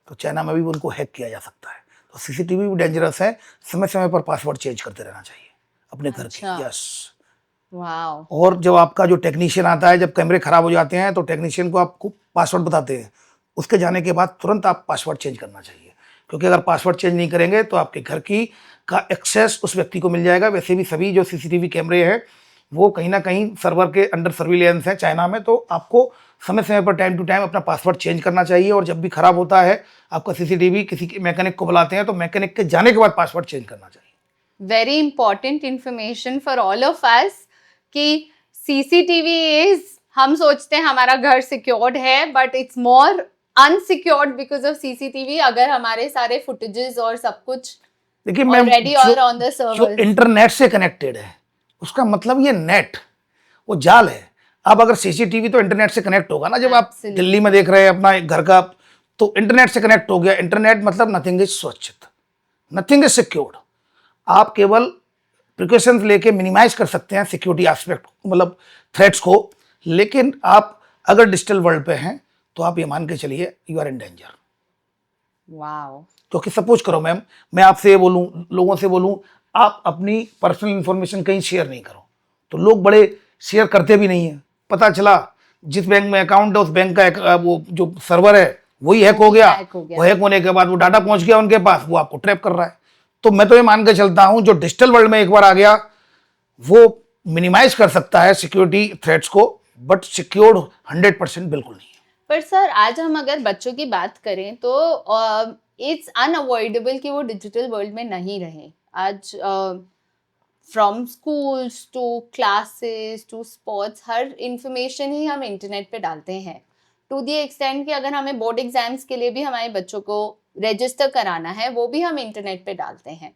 तो चाइना में भी उनको हैक किया जा सकता है। तो सीसीटीवी भी डेंजरस है, समय समय पर पासवर्ड चेंज करते रहना चाहिए अपने घर के। Yes, wow. और जब आपका जो टेक्नीशियन आता है, जब कैमरे खराब हो जाते हैं तो टेक्नीशियन को आपको पासवर्ड बताते हैं, उसके जाने के बाद तुरंत आप पासवर्ड चेंज करना चाहिए, क्योंकि अगर पासवर्ड चेंज नहीं करेंगे तो आपके घर की का एक्सेस उस व्यक्ति को मिल जाएगा। वैसे भी सभी जो सीसीटीवी कैमरे हैं वो कहीं ना कहीं सर्वर के अंडर सर्विलेंस है चाइना में, तो आपको समय समय पर टाइम टू टाइम अपना पासवर्ड चेंज करना चाहिए। और जब भी खराब होता है आपका सीसीटीवी, किसी मैकेनिक को बुलाते हैं तो मैकेनिक के जाने के बाद पासवर्ड चेंज करना चाहिए। Very important information for all of अस कि सीसीटीवी इज, हम सोचते हैं हमारा घर सिक्योर्ड है, but it's more unsecured because of CCTV. अगर हमारे सारे फुटेजेस और सब कुछ देखिए मैम, ऑलरेडी और ऑन द जो सर्वर इंटरनेट से कनेक्टेड है उसका मतलब ये नेट, वो जाल है। अब अगर सीसीटीवी तो इंटरनेट से कनेक्ट होगा ना, जब आप Absolutely. दिल्ली में देख रहे हैं अपना एक घर का, तो इंटरनेट से कनेक्ट हो गया। इंटरनेट मतलब नथिंग इज सुरक्षित, नथिंग इज सिक्योर्ड। आप केवल प्रिकॉशंस लेके मिनिमाइज कर सकते हैं सिक्योरिटी एस्पेक्ट, मतलब थ्रेट्स को, लेकिन आप अगर डिजिटल वर्ल्ड पे हैं तो आप ये मान के चलिए you are in danger. Wow. क्योंकि सपोज करो मैम, मैं आपसे ये बोलूं, लोगों से बोलूं आप अपनी पर्सनल इंफॉर्मेशन कहीं शेयर नहीं करो, तो लोग बड़े शेयर करते भी नहीं है। पता चला जिस बैंक में अकाउंट है उस बैंक का वो जो सर्वर है वही हैक हो गया, वो हैक होने के बाद वो डाटा पहुंच गया उनके पास, वो आपको ट्रैप कर रहा है। तो मैं तो ये मान के चलता हूं जो डिजिटल वर्ल्ड में एक बार आ गया वो मिनिमाइज कर सकता है सिक्योरिटी थ्रेट्स को, बट सिक्योर्ड 100% बिल्कुल नहीं है। पर सर आज हम अगर बच्चों की बात करें तो इट्स अनअवॉइडेबल कि वो डिजिटल वर्ल्ड में नहीं रहें। आज from schools to classes to sports हर इंफॉर्मेशन ही हम इंटरनेट पे डालते हैं, टू दी एक्सटेंड कि अगर हमें बोर्ड एग्जाम्स के लिए भी हमारे बच्चों को रजिस्टर कराना है वो भी हम इंटरनेट पे डालते हैं।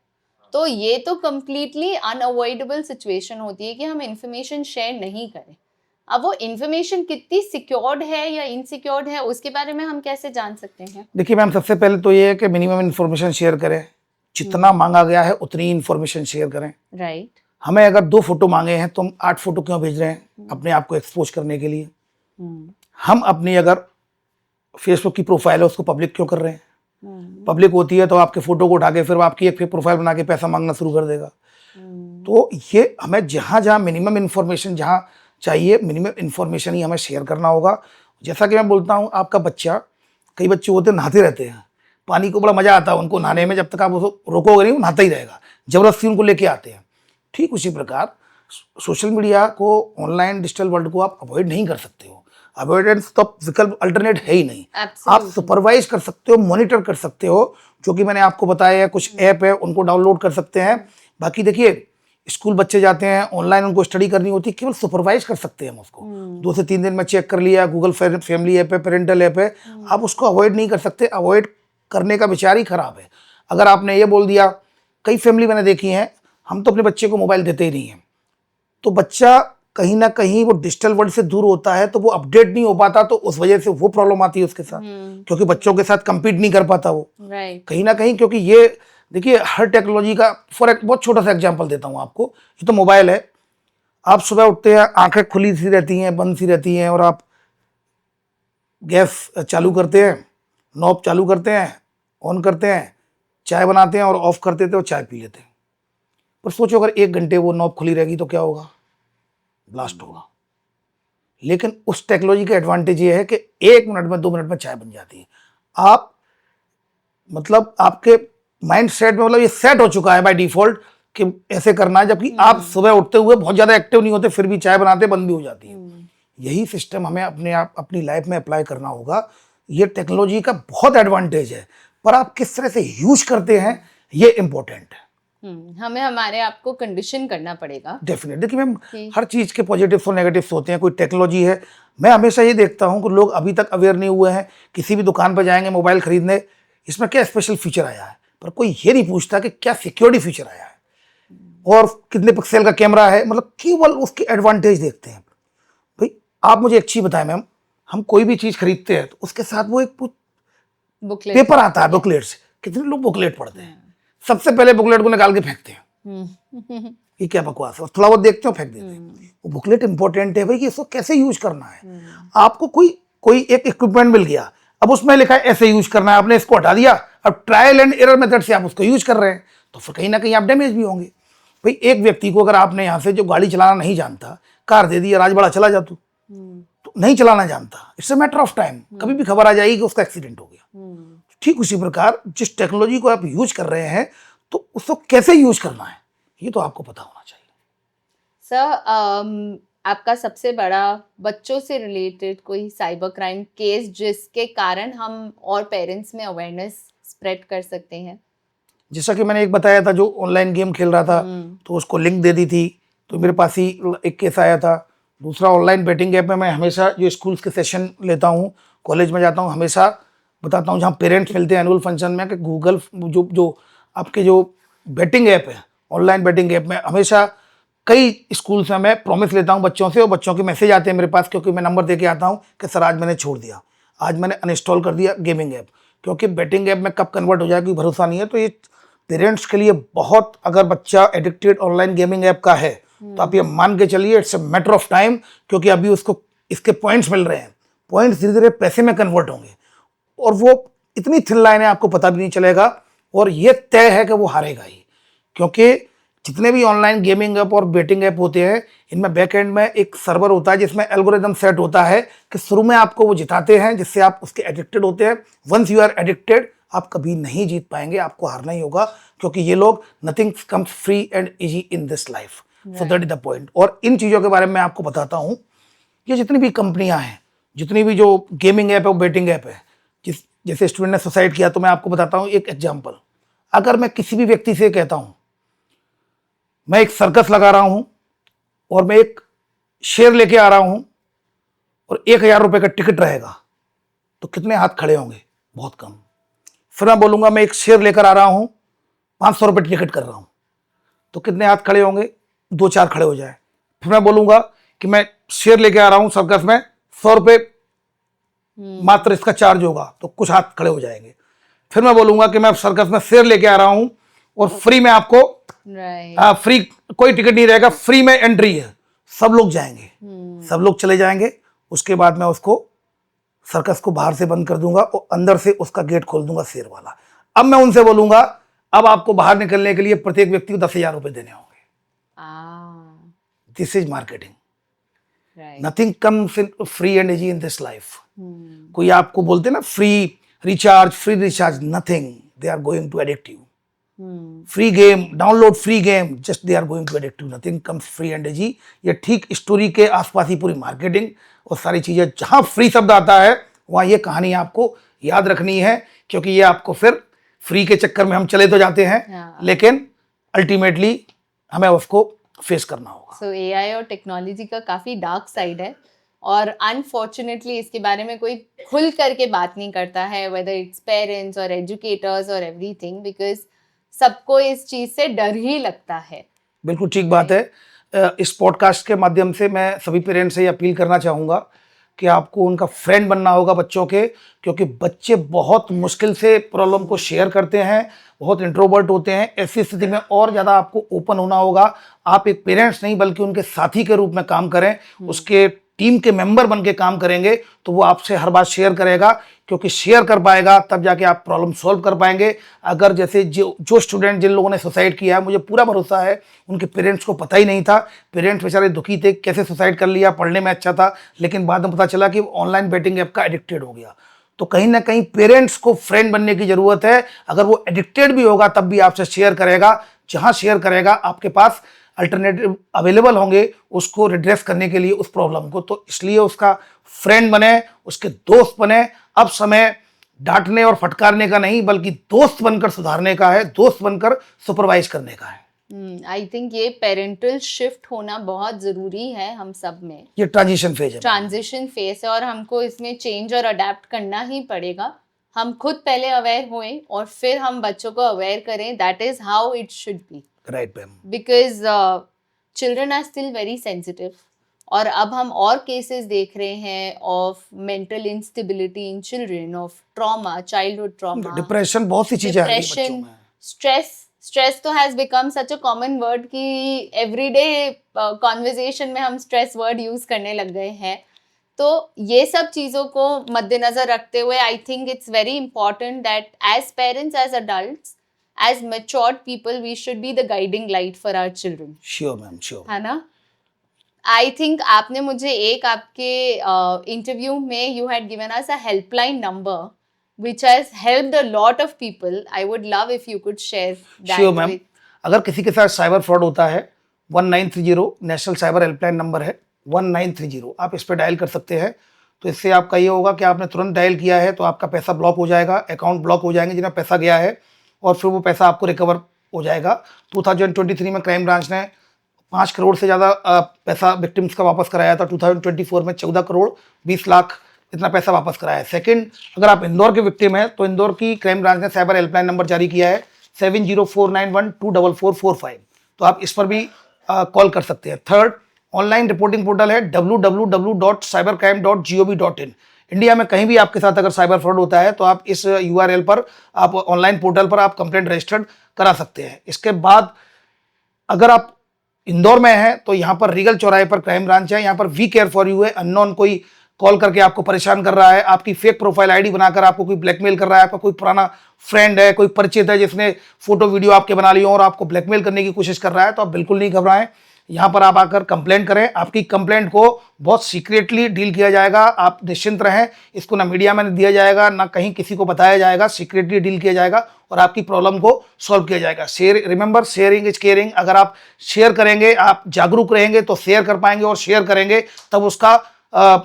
तो ये तो कम्प्लीटली अनअवॉइडेबल सिचुएशन होती है कि हम इंफॉर्मेशन शेयर नहीं करें। अब वो इंफॉर्मेशन कितनी सिक्योर्ड है या इनसिक्योर्ड है उसके बारे में हम कैसे जान सकते हैं? देखिए मैम, सबसे पहले तो ये है कि मिनिमम इन्फॉर्मेशन शेयर करें, जितना मांगा गया है उतनी इन्फॉर्मेशन शेयर करें। राइट। हमें अगर 2 फोटो मांगे हैं तो हम 8 फोटो क्यों भेज रहे हैं? अपने आप को एक्सपोज करने के लिए। हम अपनी अगर फेसबुक की प्रोफाइल है उसको पब्लिक क्यों कर रहे हैं? पब्लिक होती है तो आपके फोटो को उठा के फिर आपकी एक प्रोफाइल बना के पैसा मांगना शुरू कर देगा। तो ये हमें जहाँ जहाँ मिनिमम इन्फॉर्मेशन जहाँ चाहिए मिनिमम इन्फॉर्मेशन ही हमें शेयर करना होगा। जैसा कि मैं बोलता हूँ, आपका बच्चा, कई बच्चे होते हैं नहाते रहते हैं, पानी को बड़ा मजा आता है उनको नहाने में, जब तक आप उसको रोकोगे नहीं वो नहाता ही रहेगा, जबरदस्ती उनको लेके आते हैं। ठीक उसी प्रकार सोशल मीडिया को, ऑनलाइन डिजिटल वर्ल्ड को आप अवॉइड नहीं कर सकते हो। अवॉइडेंस तो विकल्प अल्टरनेट है ही नहीं। आप सुपरवाइज कर सकते हो, मॉनिटर कर सकते हो, जो कि मैंने आपको बताया है, कुछ ऐप है उनको डाउनलोड कर सकते हैं। बाकी देखिए स्कूल बच्चे जाते हैं, ऑनलाइन उनको स्टडी करनी होती है, केवल सुपरवाइज कर सकते हैं हम उसको। 2 से 3 दिन में चेक कर लिया, गूगल फैमिली ऐप है, पेरेंटल ऐप है, आप उसको अवॉइड नहीं कर सकते। अवॉइड करने का विचार ही खराब है। अगर आपने ये बोल दिया, कई फैमिली मैंने देखी हैं, हम तो अपने बच्चे को मोबाइल देते ही नहीं हैं, तो बच्चा कहीं ना कहीं वो डिजिटल वर्ल्ड से दूर होता है, तो वो अपडेट नहीं हो पाता, तो उस वजह से वो प्रॉब्लम आती है उसके साथ, क्योंकि बच्चों के साथ compete नहीं कर पाता वो। कहीं ना कहीं, क्योंकि ये देखिए हर टेक्नोलॉजी का, फॉर एक बहुत छोटा सा एग्जांपल देता हूँ आपको। ये तो मोबाइल है, आप सुबह उठते हैं, आंखें खुली सी रहती हैं, बंद सी रहती हैं, और आप गैस चालू करते हैं, नॉब चालू करते हैं, ऑन करते हैं, चाय बनाते हैं और ऑफ कर देते हैं और चाय पी लेते हैं। पर सोचो अगर 1 घंटे वो नॉब खुली रहेगी तो क्या होगा? ब्लास्ट होगा। लेकिन उस टेक्नोलॉजी का एडवांटेज ये है कि 1 मिनट में, 2 मिनट में चाय बन जाती है। आप मतलब आपके माइंड सेट में मतलब ये सेट हो चुका है बाय डिफॉल्ट कि ऐसे करना है, जबकि आप सुबह उठते हुए बहुत ज्यादा एक्टिव नहीं होते, फिर भी चाय बनाते बंद भी हो जाती है। यही सिस्टम हमें अपनी लाइफ में अप्लाई करना होगा। ये टेक्नोलॉजी का बहुत एडवांटेज है, पर आप किस तरह से यूज करते हैं ये इंपॉर्टेंट है। हमें हमारे आप को कंडीशन करना पड़ेगा। डेफिनेट। देखिए मैम, हर चीज के पॉजिटिव्स और नेगेटिव्स होते हैं। कोई टेक्नोलॉजी है, मैं हमेशा ये देखता हूँ कि लोग अभी तक अवेयर नहीं हुए हैं। किसी भी दुकान पर जाएंगे मोबाइल खरीदने, इसमें क्या स्पेशल फीचर आया है, पर कोई ये नहीं पूछता कि क्या सिक्योरिटी फीचर आया है और कितने पिक्सल का कैमरा है, मतलब केवल उसके एडवांटेज देखते हैं। भाई आप मुझे एक चीज बताएं मैम, हम कोई भी चीज खरीदते हैं तो उसके साथ वो एक बुकलेट पेपर आता है, बुकलेट्स। कितने लोग बुकलेट पढ़ते हैं? सबसे पहले बुकलेट को निकाल के फेंकते हैं, ये क्या बकवास है, थोड़ा बहुत देखते हो फेंक देते हैं। वो बुकलेट इंपॉर्टेंट है भाई कि इसको कैसे यूज करना है। आपको कोई एक इक्विपमेंट मिल गया, अब उसमें लिखा है ऐसे यूज करना है, आपने इसको हटा दिया, अब ट्रायल एंड एरर मेथड से आप उसको यूज कर रहे हैं, तो फिर कहीं ना कहीं आप डैमेज भी होंगे। भाई एक व्यक्ति को अगर आपने यहाँ से जो गाड़ी चलाना नहीं जानता, कार दे दी, राजबड़ा चला जा तो नहीं चलाना जानता, it's a matter of time, कभी भी खबर आ जाएगी कि उसका एक्सीडेंट हो गया। ठीक उसी प्रकार जिस टेक्नोलॉजी को आप यूज कर रहे हैं तो उसको कैसे यूज करना है ये तो आपको पता होना चाहिए। सर आपका सबसे बड़ा बच्चों से रिलेटेड कोई साइबर क्राइम केस जिसके कारण हम और पेरेंट्स में अवेयरनेस स्प्रेड कर सकते हैं? जैसा कि मैंने एक बताया था, जो ऑनलाइन गेम खेल रहा था तो उसको लिंक दे दी थी, तो मेरे पास ही एक केस आया था। दूसरा ऑनलाइन बेटिंग ऐप में मैं हमेशा जो स्कूल्स के सेशन लेता हूँ, कॉलेज में जाता हूँ, हमेशा बताता हूँ जहाँ पेरेंट्स मिलते हैं एनुअल फंक्शन में, कि गूगल जो आपके जो बेटिंग ऐप है, ऑनलाइन बेटिंग ऐप में हमेशा कई स्कूल्स में मैं प्रॉमिस लेता हूँ बच्चों से, और बच्चों के मैसेज आते हैं मेरे पास, क्योंकि मैं नंबर दे के आता हूँ कि सर आज मैंने छोड़ दिया, आज मैंने अनइंस्टॉल कर दिया गेमिंग ऐप, क्योंकि बेटिंग ऐप में कब कन्वर्ट हो जाए कोई भरोसा नहीं है। तो ये पेरेंट्स के लिए बहुत, अगर बच्चा एडिक्टेड ऑनलाइन गेमिंग ऐप का है तो आप ये मान के चलिए it's a matter of time, क्योंकि अभी उसको इसके पॉइंट्स मिल रहे हैं, पॉइंट्स धीरे धीरे पैसे में कन्वर्ट होंगे, और वो इतनी थिन लाइन है आपको पता भी नहीं चलेगा, और ये तय है कि वो हारेगा ही। क्योंकि जितने भी ऑनलाइन गेमिंग ऐप और बेटिंग ऐप होते हैं, इनमें बैक एंड में एक सर्वर होता है जिसमें एल्गोरिदम सेट होता है कि शुरू में आपको वो जिताते हैं जिससे आप उसके एडिक्टेड होते हैं। वंस यू आर एडिक्टेड, आप कभी नहीं जीत पाएंगे, आपको हारना ही होगा, क्योंकि ये लोग nothing comes free and easy in this life. So that is the point. और इन चीज़ों के बारे में मैं आपको बताता हूँ, ये जितनी भी कंपनियां हैं, जितनी भी जो गेमिंग ऐप है, वो बेटिंग ऐप है, जैसे स्टूडेंट ने सुसाइड किया, तो मैं आपको बताता हूँ एक एग्जाम्पल। अगर मैं किसी भी व्यक्ति से कहता हूँ मैं एक सर्कस लगा रहा हूँ और मैं एक शेर लेके आ रहा हूँ और 1,000 रुपये का टिकट रहेगा, तो कितने हाथ खड़े होंगे? बहुत कम। फिर मैं बोलूँगा मैं एक शेर लेकर आ रहा हूँ, 500 रुपये टिकट कर रहा हूँ, तो कितने हाथ खड़े होंगे? 2-4 खड़े हो जाए। फिर मैं बोलूँगा कि मैं शेर लेके आ रहा हूँ सर्कस में, 100 रुपये मात्र इसका चार्ज होगा, तो कुछ हाथ खड़े हो जाएंगे। फिर मैं बोलूँगा कि मैं सर्कस में शेर लेके आ रहा हूँ और फ्री में आपको फ्री, कोई टिकट नहीं रहेगा, फ्री में एंट्री है, सब लोग जाएंगे, सब लोग चले जाएंगे। उसके बाद मैं उसको सर्कस को बाहर से बंद कर दूंगा और अंदर से उसका गेट खोल दूंगा शेर वाला। अब मैं उनसे बोलूंगा अब आपको बाहर निकलने के लिए प्रत्येक व्यक्ति को 10,000 रुपये देने होंगे। This is marketing. Nothing comes in free and easy in this life. कोई आपको बोलते ना free recharge, nothing, they are going to addict you. Free game download, free game, just they are going to addict you. Nothing comes free and easy. ये ठीक story के आसपास ही पूरी marketing और सारी चीजें, जहां फ्री शब्द आता है वहां ये कहानी आपको याद रखनी है, क्योंकि ये आपको फिर फ्री के चक्कर में हम चले तो जाते हैं, लेकिन अल्टीमेटली हमें उसको फेस करना होगा। सो एआई और टेक्नोलॉजी का काफी डार्क साइड है और अनफॉर्चुनेटली इसके बारे में कोई खुल करके बात नहीं करता है, वेदर इट्स पेरेंट्स और एजुकेटर्स और एवरीथिंग, बिकॉज सबको इस चीज से डर ही लगता है। बिल्कुल ठीक बात है। इस पॉडकास्ट के माध्यम से मैं सभी पेरेंट्स से अपील करना चाहूँगा कि आपको उनका फ्रेंड बनना होगा बच्चों के, क्योंकि बच्चे बहुत मुश्किल से प्रॉब्लम को शेयर करते हैं, बहुत इंट्रोवर्ट होते हैं। ऐसी स्थिति में और ज़्यादा आपको ओपन होना होगा। आप एक पेरेंट्स नहीं बल्कि उनके साथी के रूप में काम करें, उसके टीम के मेंबर बन के काम करेंगे, तो वो आपसे हर बात शेयर करेगा, क्योंकि शेयर कर पाएगा तब जाके आप प्रॉब्लम सॉल्व कर पाएंगे। अगर जैसे जो स्टूडेंट जिन लोगों ने सुसाइड किया है, मुझे पूरा भरोसा है उनके पेरेंट्स को पता ही नहीं था। पेरेंट्स बेचारे दुखी थे, कैसे सुसाइड कर लिया, पढ़ने में अच्छा था, लेकिन बाद में पता चला कि ऑनलाइन बेटिंग ऐप का एडिक्टेड हो गया। तो कहीं ना कहीं पेरेंट्स को फ्रेंड बनने की जरूरत है। अगर वो एडिक्टेड भी होगा तब भी आपसे शेयर करेगा। जहां शेयर करेगा आपके पास अल्टरनेटिव अवेलेबल होंगे उसको रिड्रेस करने के लिए उस प्रॉब्लम को। तो इसलिए उसका फ्रेंड बने, उसके दोस्त बने। अब समय डांटने और फटकारने का नहीं, बल्कि दोस्त बनकर सुधारने का है, दोस्त बनकर सुपरवाइज करने का है। आई थिंक ये पेरेंटल शिफ्ट होना बहुत जरूरी है हम सब में। ये ट्रांजिशन फेज है, ट्रांजिशन फेज है और हमको इसमें चेंज और अडेप्ट करना ही पड़ेगा। हम खुद पहले अवेयर हुए और फिर हम बच्चों को अवेयर करें। That is how it should be, right ma'am, because children are still very sensitive. और अब हम और केसेस देख रहे हैं of mental instability in children, of trauma, childhood trauma, depression, बहुत सी चीजें आ रही हैं बच्चों में। स्ट्रेस तो has become such a common word कि एवरीडे कॉन्वर्जेशन में हम स्ट्रेस वर्ड यूज करने लग गए हैं। तो ये सब चीज़ों को मद्देनजर रखते हुए I think it's very important that as parents, as adults, as matured people, we should be the guiding light for our children. Sure ma'am, sure, है ना? आई थिंक आपने मुझे एक आपके इंटरव्यू में you had given us a helpline number which has helped a lot of people. I would love if you could share that. Sure ma'am, अगर किसी के साथ साइबर फ्रॉड होता है 1930 नेशनल साइबर हेल्पलाइन नंबर है 1930, आप इस पर डायल कर सकते हैं। तो इससे आपका ये होगा कि आपने तुरंत डायल किया है तो आपका पैसा ब्लॉक हो जाएगा, अकाउंट ब्लॉक हो जाएंगे जिन्हें पैसा गया है, और फिर वो पैसा आपको रिकवर हो जाएगा। 2023 में क्राइम ब्रांच ने 5 करोड़ से ज़्यादा पैसा विक्टिम्स का वापस कराया था। 2024 में 14 करोड़ 20 लाख इतना पैसा वापस कराया है। सेकंड, अगर आप इंदौर के विक्टिम हैं तो इंदौर की क्राइम ब्रांच ने साइबर हेल्पलाइन नंबर जारी किया है 7049124445, तो आप इस पर भी कॉल कर सकते हैं। थर्ड, ऑनलाइन रिपोर्टिंग पोर्टल है www.cybercrime.gov.in। इंडिया में कहीं भी आपके साथ अगर साइबर फ्रॉड होता है तो आप इस URL पर, आप ऑनलाइन पोर्टल पर आप कंप्लेंट रजिस्टर्ड करा सकते हैं। इसके बाद अगर आप इंदौर में हैं तो यहाँ पर रीगल चौराहे पर क्राइम ब्रांच है, यहाँ पर वी केयर फॉर यू है। अननोन कोई कॉल करके आपको परेशान कर रहा है, आपकी फेक प्रोफाइल आईडी बनाकर आपको कोई ब्लैकमेल कर रहा है, आपका कोई पुराना फ्रेंड है, कोई परिचित है जिसने फोटो वीडियो आपके बना ली हो और आपको ब्लैकमेल करने की कोशिश कर रहा है, तो आप बिल्कुल नहीं घबराएं। यहाँ पर आप आकर कंप्लेंट करें, आपकी कंप्लेंट को बहुत सीक्रेटली डील किया जाएगा, आप निश्चिंत रहें, इसको ना मीडिया में दिया जाएगा ना कहीं किसी को बताया जाएगा, सीक्रेटली डील किया जाएगा और आपकी प्रॉब्लम को सॉल्व किया जाएगा। Share, remember sharing is caring. अगर आप शेयर करेंगे, आप जागरूक रहेंगे तो शेयर कर पाएंगे और शेयर करेंगे तब उसका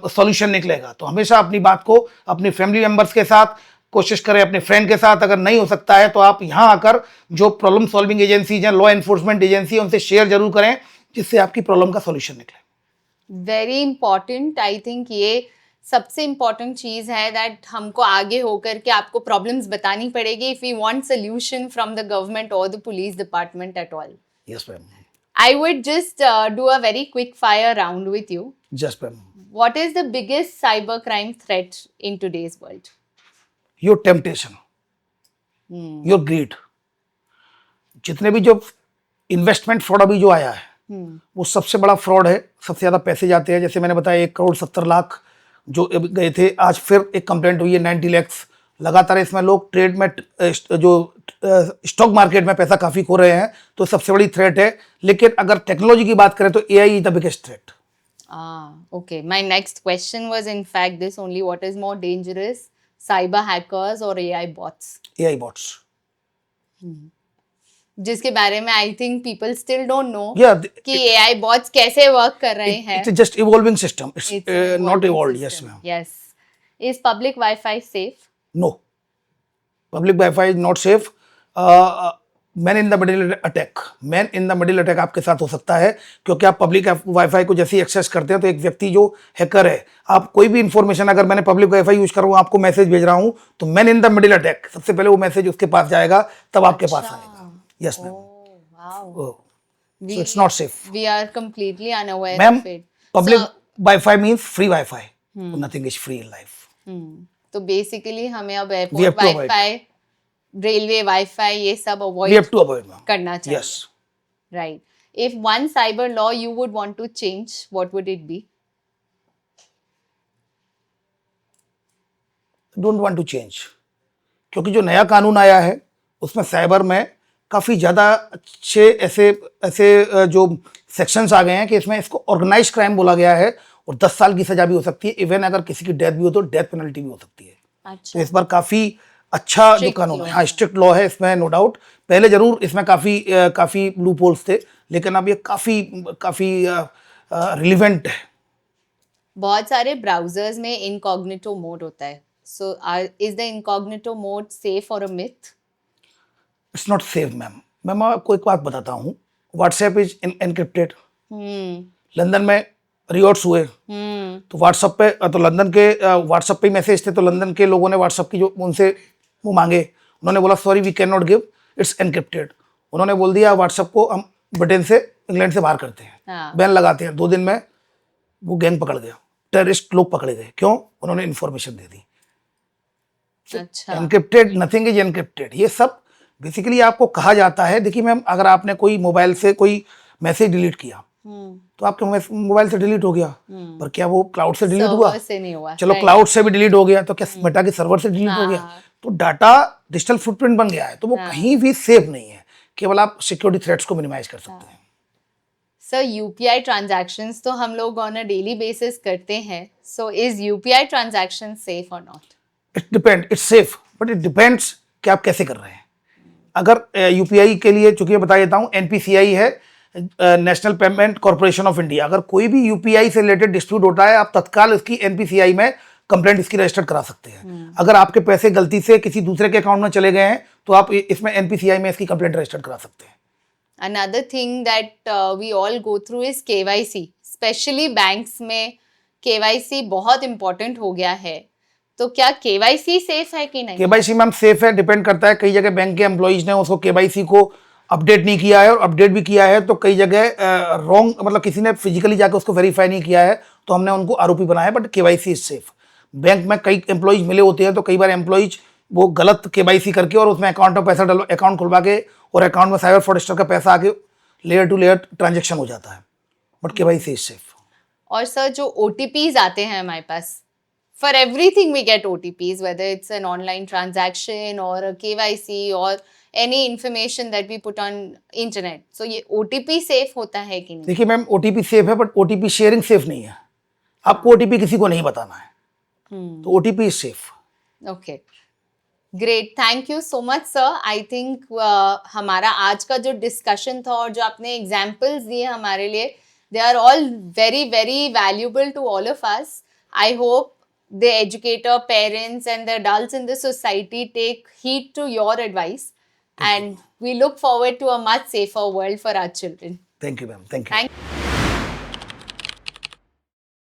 सॉल्यूशन निकलेगा। तो हमेशा अपनी बात को अपनी फैमिली मेंबर्स के साथ कोशिश करें, अपने फ्रेंड के साथ, अगर नहीं हो सकता है तो आप यहाँ आकर जो प्रॉब्लम सॉल्विंग एजेंसीज हैं, लॉ एनफोर्समेंट एजेंसी है, उनसे शेयर जरूर करें जिससे आपकी प्रॉब्लम का सॉल्यूशन निकले। वेरी इंपॉर्टेंट, आई थिंक ये सबसे इम्पॉर्टेंट चीज़ है दैट हमको आगे होकर के आपको प्रॉब्लम्स बतानी पड़ेगी if we want solution from the government और the police department at all. Yes ma'am. I would just do a very quick fire round with you. Just ma'am. What is the biggest cyber crime threat in today's world? Your temptation, your greed. जितने भी जो investment fraud अभी जो आया है वो सबसे बड़ा फ्रॉड है, सबसे ज्यादा पैसे जाते हैं। जैसे मैंने बताया 1,70,00,000 जो गए थे, आज फिर एक कंप्लेंट हुई है 90 लाख। लगातार इसमें लोग ट्रेड में जो स्टॉक मार्केट में पैसा काफी खो रहे हैं, तो सबसे बड़ी थ्रेट है। लेकिन अगर टेक्नोलॉजी की बात करें तो AI is the biggest threat. Okay. My next question was in fact this only. What is more dangerous, cyber hackers or AI bots? AI bots. जिसके बारे में I think people still don't know या कि AI bots कैसे work कर रहे हैं. It's just evolving system, it's not evolved. Yes ma'am. Yes. Is public Wi-Fi safe? No, public WiFi is not safe. Man in the middle attack, man in the middle attack आपके साथ हो सकता है, क्योंकि आप पब्लिक वाईफाई को जैसे ही access करते हैं तो एक व्यक्ति जो हैकर है, आप कोई भी इंफॉर्मेशन, अगर मैंने पब्लिक वाईफाई यूज कर रहा हूँ, आपको मैसेज भेज रहा हूँ, तो man in the middle attack, सबसे पहले वो मैसेज उसके पास जाएगा तब आपके पास आएगा। Yes ma'am. Wow. So it's not safe. We are completely unaware Ma'am, of it. public So, Wi-Fi means free Wi-Fi. Nothing is free in life. तो basically हमें अब We airport have to avoid. Wifi, railway wifi ये सब We avoid have to avoid, ma'am. करना चाहिए. Yes. Right. If one cyber law you would want to change, what would it be? Don't want to change. क्योंकि जो नया कानून आया है उसमें साइबर में काफ़ी ज़्यादा अच्छे ऐसे ऐसे जो सेक्शंस आ गए हैं कि इसमें इसको ऑर्गेनाइज क्राइम बोला गया है और 10 साल की सजा भी हो सकती है। इवन अगर किसी की डेथ भी हो तो डेथ पेनल्टी भी हो सकती है। अच्छा. तो इस बार काफ़ी अच्छा जो Strict कानून law है, है. हाँ स्ट्रिक्ट लॉ है इसमें, नो डाउट। पहले जरूर इसमें काफ़ी लूप होल्स थे, लेकिन अब ये काफ़ी रिलीवेंट है। बहुत सारे ब्राउजर्स में इनकॉग्निटो मोड होता है. So is the incognito mode safe or a myth? It's not safe ma'am. मैं आपको एक बात बताता हूँ, व्हाट्सएप इज एनक्रिप्टेड। लंदन में रिवॉर्ड्स हुए तो व्हाट्सएप पे, तो लंदन के व्हाट्सएप पे ही मैसेज थे, तो लंदन के लोगों ने व्हाट्सएप की जो उनसे वो मांगे, उन्होंने बोला sorry we can not give, it's encrypted. उन्होंने बोल दिया व्हाट्सएप को हम ब्रिटेन से, इंग्लैंड से बाहर करते हैं, हाँ. बैन लगाते हैं। 2 दिन में वो गैंग पकड़ गया, टेररिस्ट लोग पकड़े गए। क्यों? उन्होंने इन्फॉर्मेशन दे दी। अच्छा. Encrypted, nothing is encrypted. ये सब बेसिकली आपको कहा जाता है। देखिए मैम, अगर आपने कोई मोबाइल से कोई मैसेज डिलीट किया तो आपके मोबाइल से डिलीट हो गया, पर क्या वो क्लाउड से डिलीट हुआ? सर्वर से नहीं हुआ. चलो Right. क्लाउड से भी डिलीट हो गया, तो क्या मेटा के सर्वर से डिलीट हो गया? हाँ. तो डाटा डिजिटल फुटप्रिंट बन गया है, तो वो कहीं भी सेफ नहीं है। केवल आप सिक्योरिटी थ्रेट्स को मिनिमाइज कर सकते हैं। सर, यूपीआई ट्रांजैक्शंस तो हम लोग ऑन अ डेली बेसिस करते हैं. So is UPI transaction safe और not? It depend, it's safe but it depends कि आप कैसे कर रहे हैं। अगर यूपीआई के लिए, चूंकि मैं बता देता हूँ, एनपीसीआई है, national payment corporation of India. अगर कोई भी यूपीआई से रिलेटेड डिस्प्यूट होता है, आप तत्काल इसकी एनपीसीआई में कंप्लेंट इसकी रजिस्टर करा सकते हैं। अगर आपके पैसे गलती से किसी दूसरे के अकाउंट में चले गए हैं तो आप इसमें एनपीसीआई में इसकी कंप्लेंट रजिस्टर करा सकते हैं। Another thing that we all go through is KYC. Especially banks में KYC बहुत important हो गया है. तो क्या KYC सेफ है कि नहीं? केवाईसी मैम सेफ है, डिपेंड करता है। कई जगह बैंक के एम्प्लॉइज ने उसको केवाईसी को अपडेट नहीं किया है, और अपडेट भी किया है तो कई जगह रॉन्ग, मतलब किसी ने फिजिकली जाकर उसको वेरीफाई नहीं किया है, तो हमने उनको आरोपी बनाया। But KYC is safe. Bank में कई एम्प्लॉइज मिले होते हैं, तो कई बार एम्प्लॉइज वो गलत केवाईसी करके और उसमें अकाउंट में पैसा अकाउंट खुलवा के, और अकाउंट में साइबर फ्रॉडस्टर का पैसा आके लेयर टू लेयर ट्रांजेक्शन हो जाता है। But KYC is safe. और सर, जो OTPs आते हैं हमारे पास for everything we get OTPs, whether it's an online transaction or a KYC or any information that we put on internet. So ये OTP safe होता है कि नहीं? देखिए मैम, ओटीपी सेफ है, बट ओटीपी शेयरिंग सेफ नहीं है. आपको ओटीपी किसी को नहीं बताना है, तो OTP is safe. Okay. Great, thank you so much sir. I think हमारा आज का जो डिस्कशन था और जो आपने एग्जाम्पल्स दिए हमारे लिए, they are all very very valuable to all of us. I hope the educator, parents and the adults in the society take heed to your advice, and we look forward to a much safer world for our children. Thank you ma'am, thank you. Thank